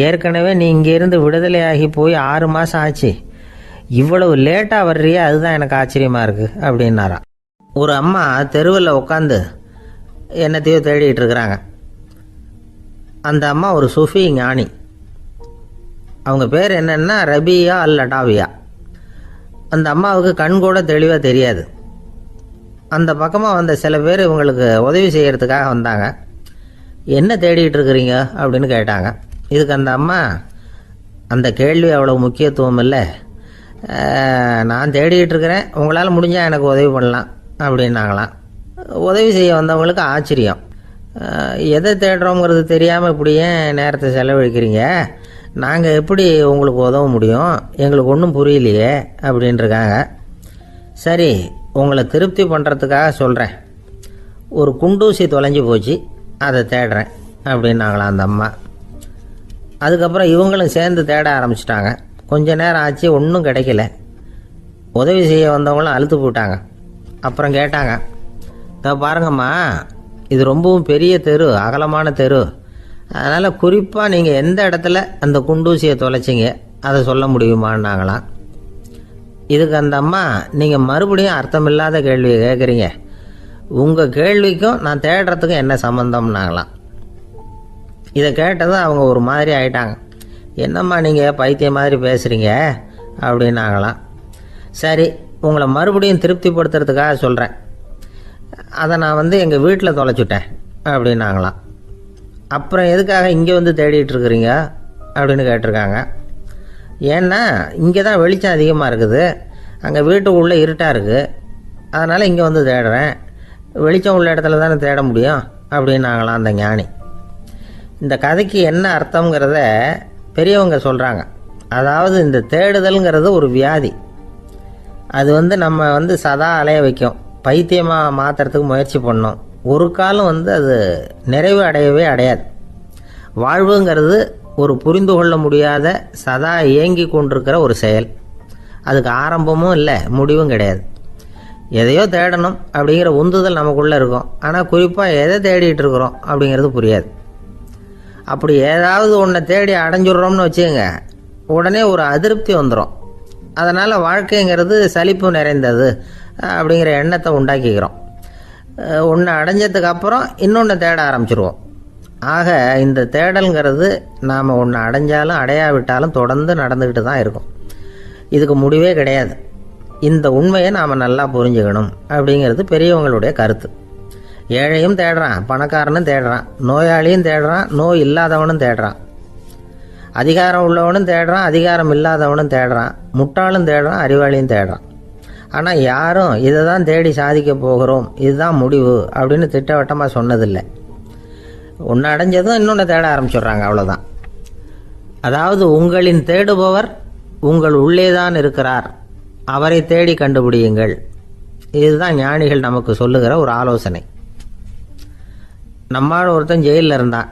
ஏற்கனவே நீ இங்கேருந்து விடுதலையாகி போய் 6 மாதம் ஆச்சு, இவ்வளவு லேட்டாக வர்றியே அதுதான் எனக்கு ஆச்சரியமாக இருக்குது அப்படின்னாராம். ஒரு அம்மா தெருவில் உட்காந்து என்னத்தையோ தேடிட்டு இருக்கிறாங்க. அந்த அம்மா ஒரு சூஃபி ஞானி. அவங்க பேர் என்னென்னா ரபியா அல் அடாவியா. அந்த அம்மாவுக்கு கண் கூட தெளிவாக தெரியாது. அந்த பக்கமாக வந்த சில பேர் இவங்களுக்கு உதவி செய்கிறதுக்காக வந்தாங்க. என்ன தேடிட்டு இருக்கிறீங்க அப்படின்னு கேட்டாங்க. இதுக்கு அந்த அம்மா, அந்த கேள்வி அவ்வளோ முக்கியத்துவம் இல்லை, நான் தேடிக்கிட்டு இருக்கிறேன், உங்களால் முடிஞ்சால் எனக்கு உதவி பண்ணலாம் அப்படின்னாங்களாம். உதவி செய்ய வந்தவங்களுக்கு ஆச்சரியம். எதை தேடுறோங்கிறது தெரியாமல் இப்படி ஏன் நேரத்தை செலவழிக்கிறீங்க, நாங்கள் எப்படி உங்களுக்கு உதவ முடியும், எங்களுக்கு ஒன்றும் புரியலையே அப்படின்ட்டுருக்காங்க. சரி, உங்களை திருப்தி பண்ணுறதுக்காக சொல்கிறேன், ஒரு குண்டூசி தொலைஞ்சி போச்சு, அதை தேடுறேன் அப்படின்னாங்களாம் அந்த அம்மா. அதுக்கப்புறம் இவங்களும் சேர்ந்து தேட ஆரம்பிச்சிட்டாங்க. கொஞ்ச நேரம் ஆச்சு, ஒன்றும் கிடைக்கல. உதவி செய்ய வந்தவங்களும் அழுத்து போட்டாங்க. அப்புறம் கேட்டாங்க, பாருங்கம்மா, இது ரொம்பவும் பெரிய தெரு, அகலமான தெரு, அதனால் குறிப்பாக நீங்கள் எந்த இடத்துல அந்த குண்டூசியை தொலைச்சிங்க அதை சொல்ல முடியுமான்னாங்களாம். இதுக்கு அந்த அம்மா, நீங்கள் மறுபடியும் அர்த்தமில்லாத கேள்வியை கேட்குறீங்க, உங்கள் கேள்விக்கும் நான் தேடுறதுக்கும் என்ன சம்மந்தம்னாங்களாம். இதை கேட்டதும் அவங்க ஒரு மாதிரி ஆயிட்டாங்க. என்னம்மா நீங்கள் பைத்தியம் மாதிரி பேசுகிறீங்க அப்படின்னாங்களாம். சரி, உங்களை மறுபடியும் திருப்திப்படுத்துறதுக்காக சொல்கிறேன், அதை நான் எங்கள் வீட்டில் தொலைச்சுட்டேன் அப்படின்னாங்களாம். அப்புறம் எதுக்காக இங்கே தேடிட்டு இருக்கிறீங்க அப்படின்னு கேட்டிருக்காங்க. ஏன்னா இங்கே தான் வெளிச்சம் அதிகமாக இருக்குது, அங்கே வீட்டுக்குள்ளே இருட்டாக இருக்குது, அதனால் இங்கே தேடுறேன், வெளிச்சம் உள்ள இடத்துல தானே தேட முடியும் அப்படின்னாங்களாம் அந்த ஞானி. இந்த கதைக்கு என்ன அர்த்தங்கிறத பெரியவங்க சொல்கிறாங்க. அதாவது இந்த தேடுதல்ங்கிறது ஒரு வியாதி. அது நம்ம சதா அலைய வைக்கும், பைத்தியமாக மாற்றுறதுக்கு முயற்சி பண்ணோம். ஒரு காலம் அது நிறைவு அடையவே அடையாது. வாழ்வுங்கிறது ஒரு புரிந்து கொள்ள முடியாத சதா இயங்கி கொண்டிருக்கிற ஒரு செயல். அதுக்கு ஆரம்பமும் இல்லை, முடிவும் கிடையாது. எதையோ தேடணும் அப்படிங்கிற உந்துதல் நமக்குள்ளே இருக்கும், ஆனால் குறிப்பாக எதை தேடிட்டு இருக்கிறோம் அப்படிங்கிறது புரியாது. அப்படி ஏதாவது ஒன்றை தேடி அடைஞ்சிடுறோம்னு வச்சுக்கோங்க, உடனே ஒரு அதிருப்தி வந்துடும். அதனால் வாழ்க்கைங்கிறது சலிப்பு நிறைந்தது அப்படிங்கிற எண்ணத்தை உண்டாக்கிக்கிறோம். ஒன்று அடைஞ்சதுக்கு அப்புறம் இன்னொன்று தேட ஆரம்பிச்சிருவோம். ஆக இந்த தேடல்ங்கிறது நாம் ஒன்று அடைஞ்சாலும் அடையாவிட்டாலும் தொடர்ந்து நடந்துக்கிட்டு தான் இருக்கும். இதுக்கு முடிவே கிடையாது. இந்த உண்மையை நாம் நல்லா புரிஞ்சுக்கணும் அப்படிங்கிறது பெரியவங்களுடைய கருத்து. ஏழையும் தேடுறான், பணக்காரனும் தேடுறான், நோயாளியும் தேடுறான், நோய் இல்லாதவனும் தேடுறான், அதிகாரம் உள்ளவனும் தேடுறான், அதிகாரம் இல்லாதவனும் தேடுறான், முட்டாளும் தேடுறான், அறிவாளியும் தேடுறான். ஆனால் யாரும் இதை தான் தேடி சாதிக்க போகிறோம், இதுதான் முடிவு அப்படின்னு திட்டவட்டமாக சொன்னதில்லை. ஒன்று அடைஞ்சதும் இன்னொன்று தேட ஆரம்பிச்சிடுறாங்க, அவ்வளோதான். அதாவது உங்களின் தேடுபவர் உங்கள் உள்ளே தான் இருக்கிறார், அவரை தேடி கண்டுபிடியுங்கள். இதுதான் ஞானிகள் நமக்கு சொல்லுகிற ஒரு ஆலோசனை. நம்மால் ஒருத்தன் ஜெயிலில் இருந்தான்.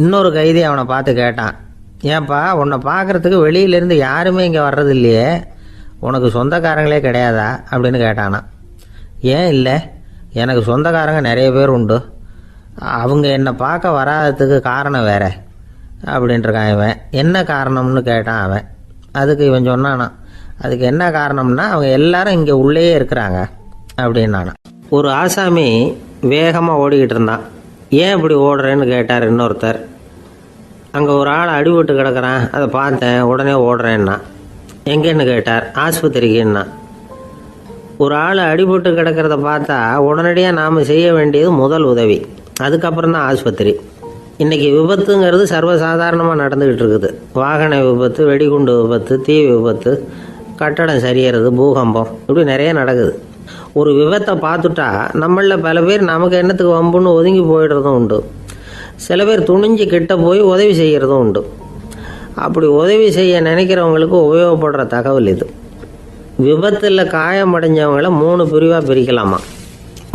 இன்னொரு கைதி அவனை பார்த்து கேட்டான், ஏன்பா உன்னை பார்க்குறதுக்கு வெளியிலேருந்து யாருமே இங்கே வர்றது இல்லையே, உனக்கு சொந்தக்காரங்களே கிடையாதா அப்படின்னு கேட்டானா. ஏன் இல்லை, எனக்கு சொந்தக்காரங்க நிறைய பேர் உண்டு, அவங்க என்னை பார்க்க வராததுக்கு காரணம் வேற அப்படின்ட்டுருக்கான் இவன். என்ன காரணம்னு கேட்டான் அவன். அதுக்கு இவன் சொன்னானா, அதுக்கு என்ன காரணம்னா அவங்க எல்லாரும் இங்கே உள்ளேயே இருக்கிறாங்க அப்படின்னானா. ஒரு ஆசாமி வேகமாக ஓடிக்கிட்டு இருந்தான். ஏன் இப்படி ஓடுறேன்னு கேட்டார் இன்னொருத்தர். அங்கே ஒரு ஆள் அடிபட்டு கிடக்கிறான், அதை பார்த்தேன், உடனே ஓடுறேன்னா. எங்கேன்னு கேட்டார். ஆஸ்பத்திரிக்குன்னா. ஒரு ஆள் அடிபட்டு கிடக்கிறத பார்த்தா உடனடியாக நாம் செய்ய வேண்டியது முதல் உதவி, அதுக்கப்புறம் தான் ஆஸ்பத்திரி. இன்றைக்கி விபத்துங்கிறது சர்வசாதாரணமாக நடந்துக்கிட்டு இருக்குது. வாகன விபத்து, வெடிகுண்டு விபத்து, தீ விபத்து, கட்டடம் சரியறது, பூகம்பம், இப்படி நிறைய நடக்குது. ஒரு விபத்தை பார்த்துட்டா நம்மளில் பல பேர் நமக்கு என்னத்துக்கு வம்புன்னு ஒதுங்கி போயிடுறதும் உண்டு. சில பேர் துணிஞ்சு கிட்ட போய் உதவி செய்கிறதும் உண்டு. அப்படி உதவி செய்ய நினைக்கிறவங்களுக்கு உபயோகப்படுற தகவல் இது. விபத்தில் காயமடைஞ்சவங்களை 3 பிரிவாக பிரிக்கலாமா.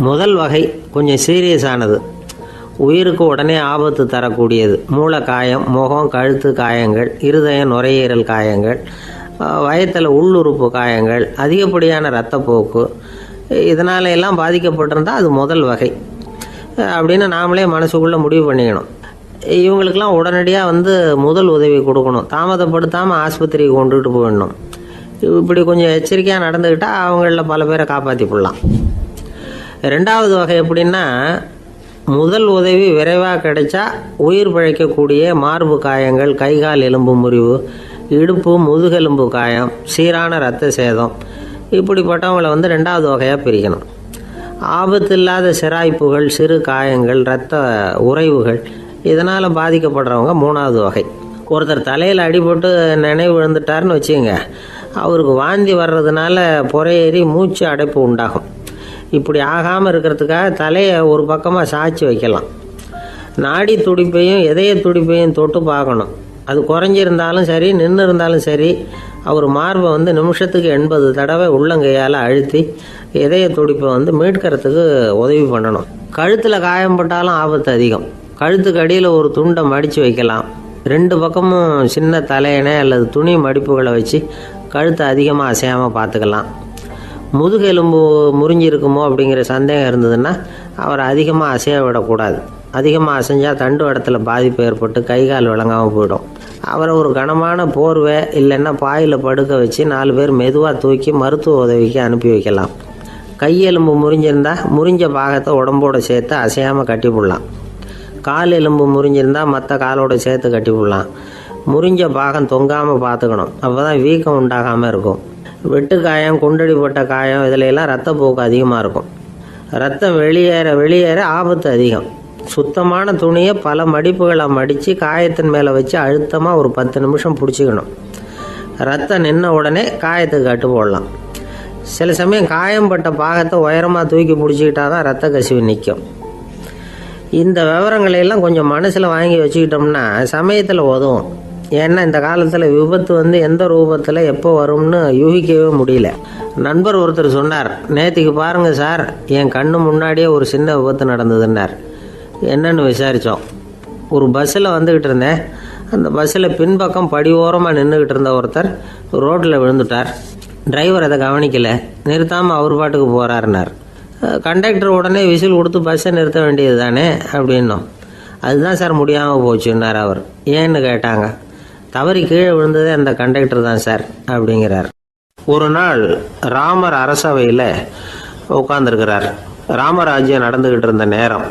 முதல் வகை கொஞ்சம் சீரியஸானது, உயிருக்கு உடனே ஆபத்து தரக்கூடியது. மூளை காயம், முகம், கழுத்து காயங்கள், இருதயம், நுரையீரல் காயங்கள், வயத்தில் உள்ளுறுப்பு காயங்கள், அதிகப்படியான இரத்தப்போக்கு, இதனால எல்லாம் பாதிக்கப்பட்டிருந்தால் அது முதல் வகை அப்படின்னு நாமளே மனசுக்குள்ளே முடிவு பண்ணிக்கணும். இவங்களுக்கெல்லாம் உடனடியாக முதல் உதவி கொடுக்கணும். தாமதப்படுத்தாமல் ஆஸ்பத்திரிக்கு கொண்டுகிட்டு போயிடணும். இப்படி கொஞ்சம் எச்சரிக்கையாக நடந்துக்கிட்டால் அவங்களில் பல பேரை காப்பாற்றி போடலாம். 2வது வகை எப்படின்னா, முதல் உதவி விரைவாக கிடைச்சா உயிர் பிழைக்கக்கூடிய மார்பு காயங்கள், கைகால் எலும்பு முறிவு, இடுப்பு முதுகெலும்பு காயம், சீரான இரத்த சேதம், இப்படிப்பட்டவங்களை 2வது வகையாக பிரிக்கணும். ஆபத்து இல்லாத சிராய்ப்புகள், சிறு காயங்கள், இரத்த உறைவுகள், இதனால் பாதிக்கப்படுறவங்க 3வது வகை. ஒருத்தர் தலையில் அடிபட்டு நினைவு விழுந்துட்டாருன்னு வச்சுங்க, அவருக்கு வாந்தி வர்றதுனால புறையேறி மூச்சு அடைப்பு உண்டாகும். இப்படி ஆகாமல் இருக்கிறதுக்காக தலையை ஒரு பக்கமாக சாய்ச்சி வைக்கலாம். நாடி துடிப்பையும் இதய துடிப்பையும் தொட்டு பார்க்கணும். அது குறைஞ்சிருந்தாலும் சரி, நின்று இருந்தாலும் சரி, அவர் மார்பை நிமிஷத்துக்கு 80 தடவை உள்ளங்கையால் அழுத்தி இதய துடிப்பை மீட்கிறதுக்கு உதவி பண்ணணும். கழுத்தில் காயம்பட்டாலும் ஆபத்து அதிகம். கழுத்துக்கு அடியில் ஒரு துண்டை மடித்து வைக்கலாம். 2 பக்கமும் சின்ன தலையணை அல்லது துணி மடிப்புகளை வச்சு கழுத்தை அதிகமாக அசையாமல் பார்த்துக்கலாம். முதுகெலும்பு முறிஞ்சிருக்குமோ அப்படிங்கிற சந்தேகம் இருந்ததுன்னா அவரை அதிகமாக அசைய விடக்கூடாது. அதிகமாக அசைஞ்சால் தண்டு இடத்துல பாதிப்பு ஏற்பட்டு கைகால் விளங்காமல் போயிடும். அவரை ஒரு கனமான போர்வை இல்லைன்னா பாயில் படுக்க வச்சு 4 பேர் மெதுவாக தூக்கி மருத்துவ உதவிக்கு அனுப்பி வைக்கலாம். கையெலும்பு முறிஞ்சிருந்தால் முறிஞ்ச பாகத்தை உடம்போடு சேர்த்து அசையாமல் கட்டி போடலாம். கால் எலும்பு முறிஞ்சிருந்தால் மற்ற காலோடு சேர்த்து கட்டி போடலாம். முறிஞ்ச பாகம் தொங்காமல் பார்த்துக்கணும். அப்போ தான் வீக்கம் உண்டாகாமல் இருக்கும். வெட்டு காயம், குண்டடிப்பட்ட காயம், இதிலெல்லாம் ரத்தப்போக்கு அதிகமாக இருக்கும். ரத்தம் வெளியேற ஆபத்து அதிகம். சுத்தமான துணியை பல மடிப்புகளை மடித்து காயத்தின் மேலே வச்சு அழுத்தமாக ஒரு 10 நிமிஷம் பிடிச்சிக்கணும். ரத்தம் நின்ன உடனே காயத்துக்கு கட்டு போடலாம். சில சமயம் காயம்பட்ட பாகத்தை உயரமாக தூக்கி பிடிச்சிக்கிட்டா தான் ரத்த கசிவு நிற்கும். இந்த விவரங்களையெல்லாம் கொஞ்சம் மனசில் வாங்கி வச்சுக்கிட்டோம்னா சமயத்தில் உதவும். ஏன்னா இந்த காலத்தில் விபத்து எந்த ரூபத்தில் எப்போ வரும்னு யூகிக்கவே முடியல. நண்பர் ஒருத்தர் சொன்னார், நேற்றுக்கு பாருங்கள் சார், என் கண்ணு முன்னாடியே ஒரு சின்ன விபத்து நடந்ததுன்னார். என்னன்னு விசாரித்தோம். ஒரு பஸ்ஸில் வந்துக்கிட்டு இருந்தேன். அந்த பஸ்ஸில் பின்பக்கம் படி ஓரமாக நின்றுக்கிட்டு இருந்த ஒருத்தர் ரோட்டில் விழுந்துட்டார். டிரைவர் அதை கவனிக்கலை, நிறுத்தாமல் அவர் பாட்டுக்கு போகிறாருனார். கண்டக்டர் உடனே விசில் கொடுத்து பஸ்ஸை நிறுத்த வேண்டியது தானே அப்படின்னோம். அதுதான் சார் முடியாமல் போச்சுன்னார் அவர். ஏன்னு கேட்டாங்க. தவறி கீழே விழுந்ததே அந்த கண்டக்டர் தான் சார் அப்படிங்கிறார். ஒரு நாள் ராமர் அரசவையில் உட்காந்துருக்கிறார். ராமராஜ்யம் நடந்துக்கிட்டு இருந்த நேரம்.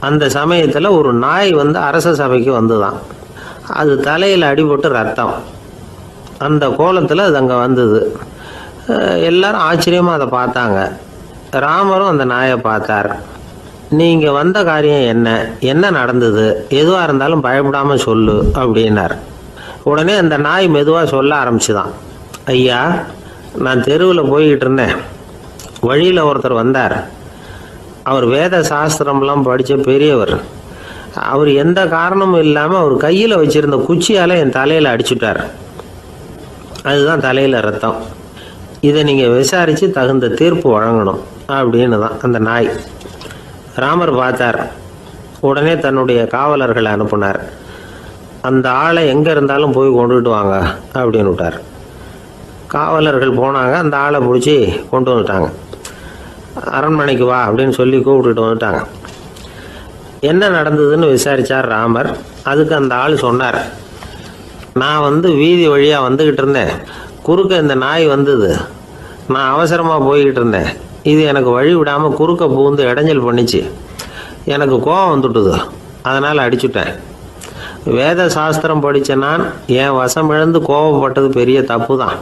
அந்த சமயத்தில் ஒரு நாய் அரச சபைக்கு வந்துதான். அது தலையில் அடிபட்டு ரத்தம். அந்த கோலத்தில் அது அங்கே வந்தது. எல்லாரும் ஆச்சரியமாக அதை பார்த்தாங்க. ராமரும் அந்த நாயை பார்த்தார். நீங்கள் வந்த காரியம் என்ன நடந்தது, எதுவாக இருந்தாலும் பயப்படாமல் சொல்லு அப்படின்னார். உடனே அந்த நாய் மெதுவாக சொல்ல ஆரம்பிச்சுதான். ஐயா, நான் தெருவில் போய்கிட்டு இருந்தேன். வழியில் ஒருத்தர் வந்தார். அவர் வேத சாஸ்திரம்லாம் படித்த பெரியவர். அவர் எந்த காரணமும் இல்லாமல் அவர் கையில் வச்சுருந்த குச்சியால் என் தலையில் அடிச்சுட்டார். அதுதான் தலையில் ரத்தம். இதை நீங்கள் விசாரித்து தகுந்த தீர்ப்பு வழங்கணும் அப்படின்னு தான் அந்த நாய். ராமர் பார்த்தார். உடனே தன்னுடைய காவலர்களை அனுப்புனார். அந்த ஆளை எங்கே இருந்தாலும் போய் கொண்டுகிட்டு வாங்க அப்படின்னு விட்டார். காவலர்கள் போனாங்க. அந்த ஆளை பிடிச்சி கொண்டு வந்துட்டாங்க. அரண்மனைக்கு வா அப்படின்னு சொல்லி கூப்பிட்டுட்டு வந்துட்டாங்க. என்ன நடந்ததுன்னு விசாரித்தார் ராமர். அதுக்கு அந்த ஆள் சொன்னார், நான் வீதி வழியாக வந்துக்கிட்டு இருந்தேன். குறுக்க இந்த நாய் வந்தது. நான் அவசரமாக போய்கிட்டு இருந்தேன். இது எனக்கு வழி விடாமல் குறுக்க பூந்து இடைஞ்சல் பண்ணிச்சு. எனக்கு கோபம் வந்துட்டுது. அதனால் அடிச்சுட்டேன். வேத சாஸ்திரம் படித்த நான் என் வசம் இழந்து கோபப்பட்டது பெரிய தப்பு தான்.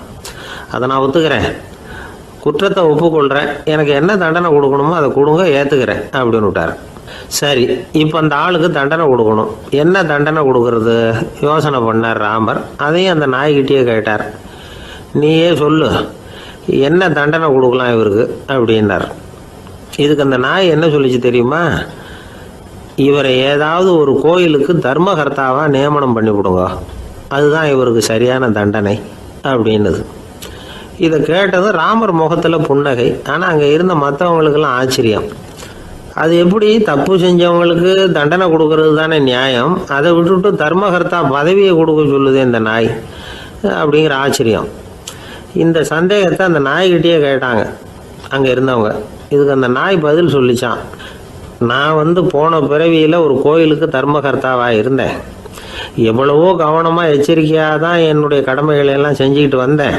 அதை நான் ஒத்துக்கிறேன். குற்றத்தை ஒப்புக்கொள்கிறேன், எனக்கு என்ன தண்டனை கொடுக்கணுமோ அதை கொடுங்க, ஏற்றுக்கிறேன் அப்படின்னு விட்டார். சரி, இப்போ அந்த ஆளுக்கு தண்டனை கொடுக்கணும். என்ன தண்டனை கொடுக்கறது யோசனை பண்ணார் ராமர். அதையும் அந்த நாய்கிட்டே கேட்டார். நீயே சொல்லு, என்ன தண்டனை கொடுக்கலாம் இவருக்கு அப்படின்னார். இதுக்கு அந்த நாய் என்ன சொல்லிச்சு தெரியுமா? இவரை ஏதாவது ஒரு கோயிலுக்கு தர்மகர்த்தாவாக நியமனம் பண்ணி விடுங்க, அதுதான் இவருக்கு சரியான தண்டனை அப்படின்னுது. இதை கேட்டதும் ராமர் முகத்தில் புன்னகை. ஆனால் அங்கே இருந்த மற்றவங்களுக்கெல்லாம் ஆச்சரியம். அது எப்படி, தப்பு செஞ்சவங்களுக்கு தண்டனை கொடுக்கறது தானே நியாயம், அதை விட்டுவிட்டு தர்மகர்த்தா பதவியை கொடுக்க சொல்லுது இந்த நாய் அப்படிங்கிற ஆச்சரியம். இந்த சந்தேகத்தை அந்த நாய்கிட்டே கேட்டாங்க அங்கே இருந்தவங்க. இதுக்கு அந்த நாய் பதில் சொல்லிச்சான். நான் போன பிறவியில் ஒரு கோயிலுக்கு தர்மகர்த்தாவாக இருந்தேன். எவ்வளவோ கவனமாக எச்சரிக்கையாக தான் என்னுடைய கடமைகளை எல்லாம் செஞ்சுக்கிட்டு வந்தேன்.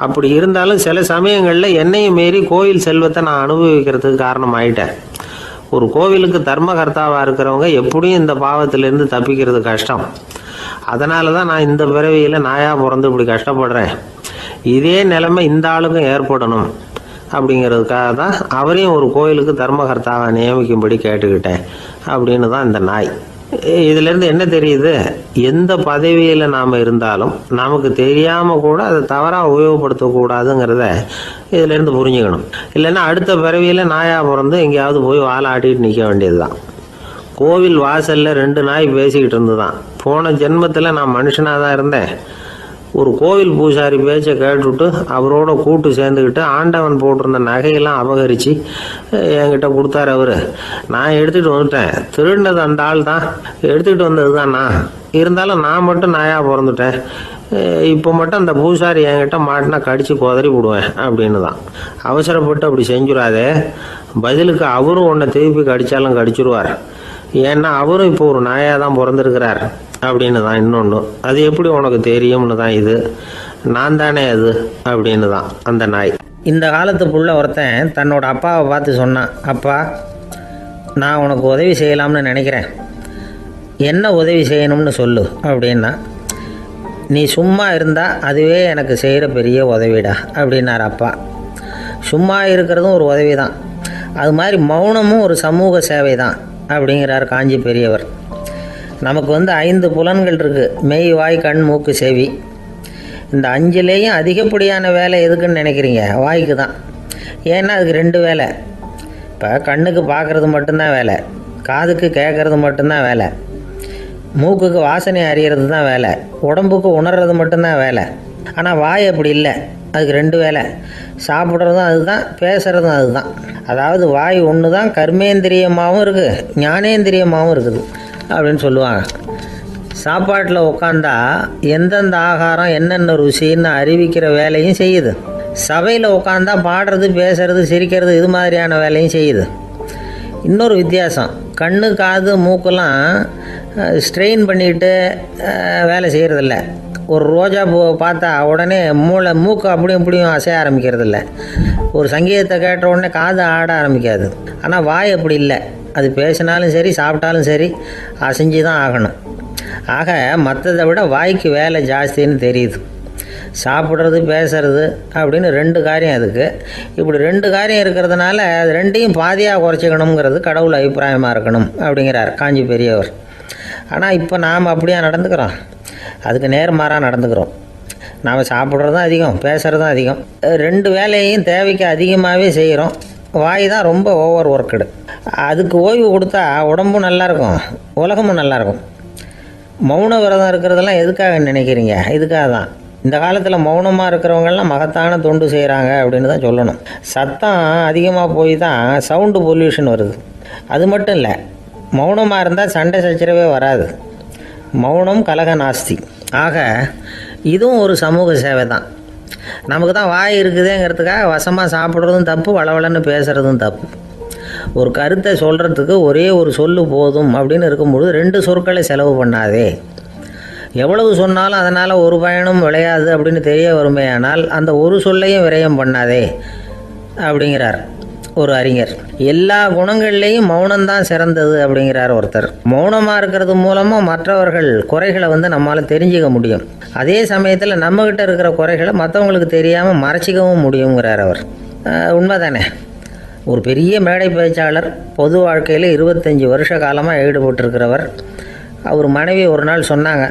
அப்படி இருந்தாலும் சில சமயங்களில் என்னையும் மீறி கோயில் செல்வத்தை நான் அனுபவிக்கிறதுக்கு காரணம் ஆயிட்டேன். ஒரு கோவிலுக்கு தர்மகர்த்தாவாக இருக்கிறவங்க எப்படியும் இந்த பாவத்திலேருந்து தப்பிக்கிறது கஷ்டம். அதனால தான் நான் இந்த பிறவியில் நாயாக பிறந்து இப்படி கஷ்டப்படுறேன். இதே நிலைமை இந்த ஆளுக்கும் ஏற்படணும் அப்படிங்கிறதுக்காக தான் அவரையும் ஒரு கோயிலுக்கு தர்மகர்த்தாவை நியமிக்கும்படி கேட்டுக்கிட்டேன் அப்படின்னு தான் இந்த நாய். இதிலேருந்து என்ன தெரியுது? எந்த பதவியில் நாம் இருந்தாலும் நமக்கு தெரியாமல் கூட அதை தவறாக உபயோகப்படுத்தக்கூடாதுங்கிறத இதிலேருந்து புரிஞ்சுக்கணும். இல்லைன்னா அடுத்த பிறவியில் நாயாக பிறந்து எங்கேயாவது போய் வாழை ஆட்டிட்டு நிற்க வேண்டியது தான். கோவில் வாசலில் 2 நாய் பேசிக்கிட்டு இருந்து தான், போன ஜென்மத்தில் நான் மனுஷனாக தான் இருந்தேன். ஒரு கோவில் பூசாரி பேச்சை கேட்டுவிட்டு அவரோட கூட்டு சேர்ந்துக்கிட்டு ஆண்டவன் போட்டிருந்த நகையெல்லாம் அபகரித்து என்கிட்ட கொடுத்தாரு அவர். நான் எடுத்துகிட்டு வந்துட்டேன். திருடினது அந்த ஆள் தான், எடுத்துக்கிட்டு வந்தது தான் நான். இருந்தாலும் நான் மட்டும் நாயாக பிறந்துட்டேன். இப்போ மட்டும் அந்த பூசாரி என்கிட்ட மாட்டினா கடித்து குதறி விடுவேன் அப்படின்னு தான். அவசரப்பட்டு அப்படி செஞ்சுடாதே, பதிலுக்கு அவரும் உன்னை திருப்பி கடித்தாலும் கடிச்சிருவார். ஏன்னா அவரும் இப்போ ஒரு நாயாக தான் பிறந்திருக்கிறார் அப்படின்னு தான். இன்னொன்று, அது எப்படி உனக்கு தெரியும்னு தான். இது நான் தானே அது அப்படின்னு தான் அந்த நாய். இந்த காலத்து புள்ள ஒருத்தன் தன்னோட அப்பாவை பார்த்து சொன்னான், அப்பா நான் உனக்கு உதவி செய்யலாம்னு நினைக்கிறேன், என்ன உதவி செய்யணும்னு சொல்லு அப்படின்னா. நீ சும்மா இருந்தால் அதுவே எனக்கு செய்கிற பெரிய உதவிடா அப்படின்னார் அப்பா. சும்மா இருக்கிறதும் ஒரு உதவி தான், அது மாதிரி மௌனமும் ஒரு சமூக சேவை தான் அப்படிங்கிறார் காஞ்சி பெரியவர். நமக்கு 5 புலன்கள் இருக்குது, மெய், வாய், கண், மூக்கு, செவி. இந்த 5லேயும் அதிகப்படியான வேலை எதுக்குன்னு நினைக்கிறீங்க? வாய்க்கு தான். ஏன்னா அதுக்கு 2 வேலை. இப்போ கண்ணுக்கு பார்க்குறது மட்டும்தான் வேலை, காதுக்கு கேட்குறது மட்டும்தான் வேலை, மூக்குக்கு வாசனை அறியறது தான் வேலை, உடம்புக்கு உணர்றது மட்டும்தான் வேலை. ஆனால் வாய் அப்படி இல்லை, அதுக்கு 2 வேலை. சாப்பிட்றதும் அதுதான், பேசுகிறதும் அதுதான். அதாவது வாய் ஒன்று தான் கர்மேந்திரியமாகவும் இருக்குது, ஞானேந்திரியமாகவும் இருக்குது அப்படின்னு சொல்லுவாங்க. சாப்பாட்டில் உட்காந்தா எந்தெந்த ஆகாரம் என்னென்ன ருசின்னு அறிவிக்கிற வேலையும் செய்யுது. சபையில் உட்காந்தா பாடுறது, பேசுறது, சிரிக்கிறது, இது மாதிரியான வேலையும் செய்யுது. இன்னொரு வித்தியாசம், கண்ணு, காது, மூக்கெல்லாம் ஸ்ட்ரெயின் பண்ணிக்கிட்டு வேலை செய்கிறதில்ல. ஒரு ரோஜா பூ பார்த்தா உடனே மூக்கு அப்படியும் இப்படியும் அசைய ஆரம்பிக்கிறதில்ல. ஒரு சங்கீதத்தை கேட்ட உடனே காது ஆட ஆரம்பிக்காது. ஆனால் வாய் அப்படி இல்லை, அது பேசினாலும் சரி சாப்பிட்டாலும் சரி அசைஞ்சு தான் ஆகணும். ஆக மற்றதை விட வாய்க்கு வேலை ஜாஸ்தின்னு தெரியுது. சாப்பிட்றது, பேசுறது அப்படின்னு 2 காரியம் அதுக்கு. இப்படி 2 காரியம் இருக்கிறதுனால அது 2ஐயும் பாதியாக குறைச்சிக்கணுங்கிறது கடவுள் அபிப்பிராயமாக இருக்கணும் அப்படிங்கிறார் காஞ்சி பெரியவர். ஆனால் இப்போ நாம் அப்படியா நடந்துக்கிறோம்? அதுக்கு நேர்மாறாக நடந்துக்கிறோம். நாம் சாப்பிட்றதும் அதிகம், பேசுகிறதும் அதிகம், 2 வேலையையும் தேவைக்கு அதிகமாகவே செய்கிறோம். வாய் தான் ரொம்ப ஓவர் ஒர்க்குடு. அதுக்கு ஓய்வு கொடுத்தா உடம்பும் நல்லாயிருக்கும், உலகமும் நல்லாயிருக்கும். மௌன விரதம் இருக்கிறதெல்லாம் எதுக்காக நினைக்கிறீங்க? இதுக்காக தான். இந்த காலத்தில் மௌனமாக இருக்கிறவங்கெல்லாம் மகத்தான தொண்டு செய்கிறாங்க அப்படின்னு தான் சொல்லணும். சத்தம் அதிகமாக போய் தான் சவுண்டு பொல்யூஷன் வருது. அது மட்டும் இல்லை, மௌனமாக இருந்தால் சண்டை சச்சரவே வராது. மௌனம் கலக நாஸ்தி. ஆக இதுவும் ஒரு சமூக சேவை தான். நமக்கு தான் வாய் இருக்குதுங்கிறதுக்காக வசமாக சாப்பிட்றதும் தப்பு, வளவளன்னு பேசுகிறதும் தப்பு. ஒரு கருத்தை சொல்கிறதுக்கு ஒரே ஒரு சொல்லு போதும் அப்படின்னு இருக்கும்பொழுது 2 சொற்களை செலவு பண்ணாதே. எவ்வளவு சொன்னாலும் அதனால் ஒரு பயனும் விளையாது அப்படின்னு தெரிய வருமே. ஆனால் அந்த ஒரு சொல்லையும் விரயம் பண்ணாதே அப்படிங்கிறார். ஒரு அறிஞர். எல்லா குணங்கள்லேயும் மௌனம்தான் சிறந்தது அப்படிங்கிறார் ஒருத்தர். மௌனமாக இருக்கிறது மூலமாக மற்றவர்கள் குறைகளை நம்மளால் தெரிஞ்சுக்க முடியும். அதே சமயத்தில் நம்மக்கிட்ட இருக்கிற குறைகளை மற்றவங்களுக்கு தெரியாமல் மறைச்சிக்கவும் முடியுங்கிறார் அவர். உண்மைதானே? ஒரு பெரிய மேடை பேச்சாளர், பொது வாழ்க்கையில் 25 வருஷ காலமாக ஈடுபட்டிருக்கிறவர். அவர் மனைவி ஒரு நாள் சொன்னாங்க,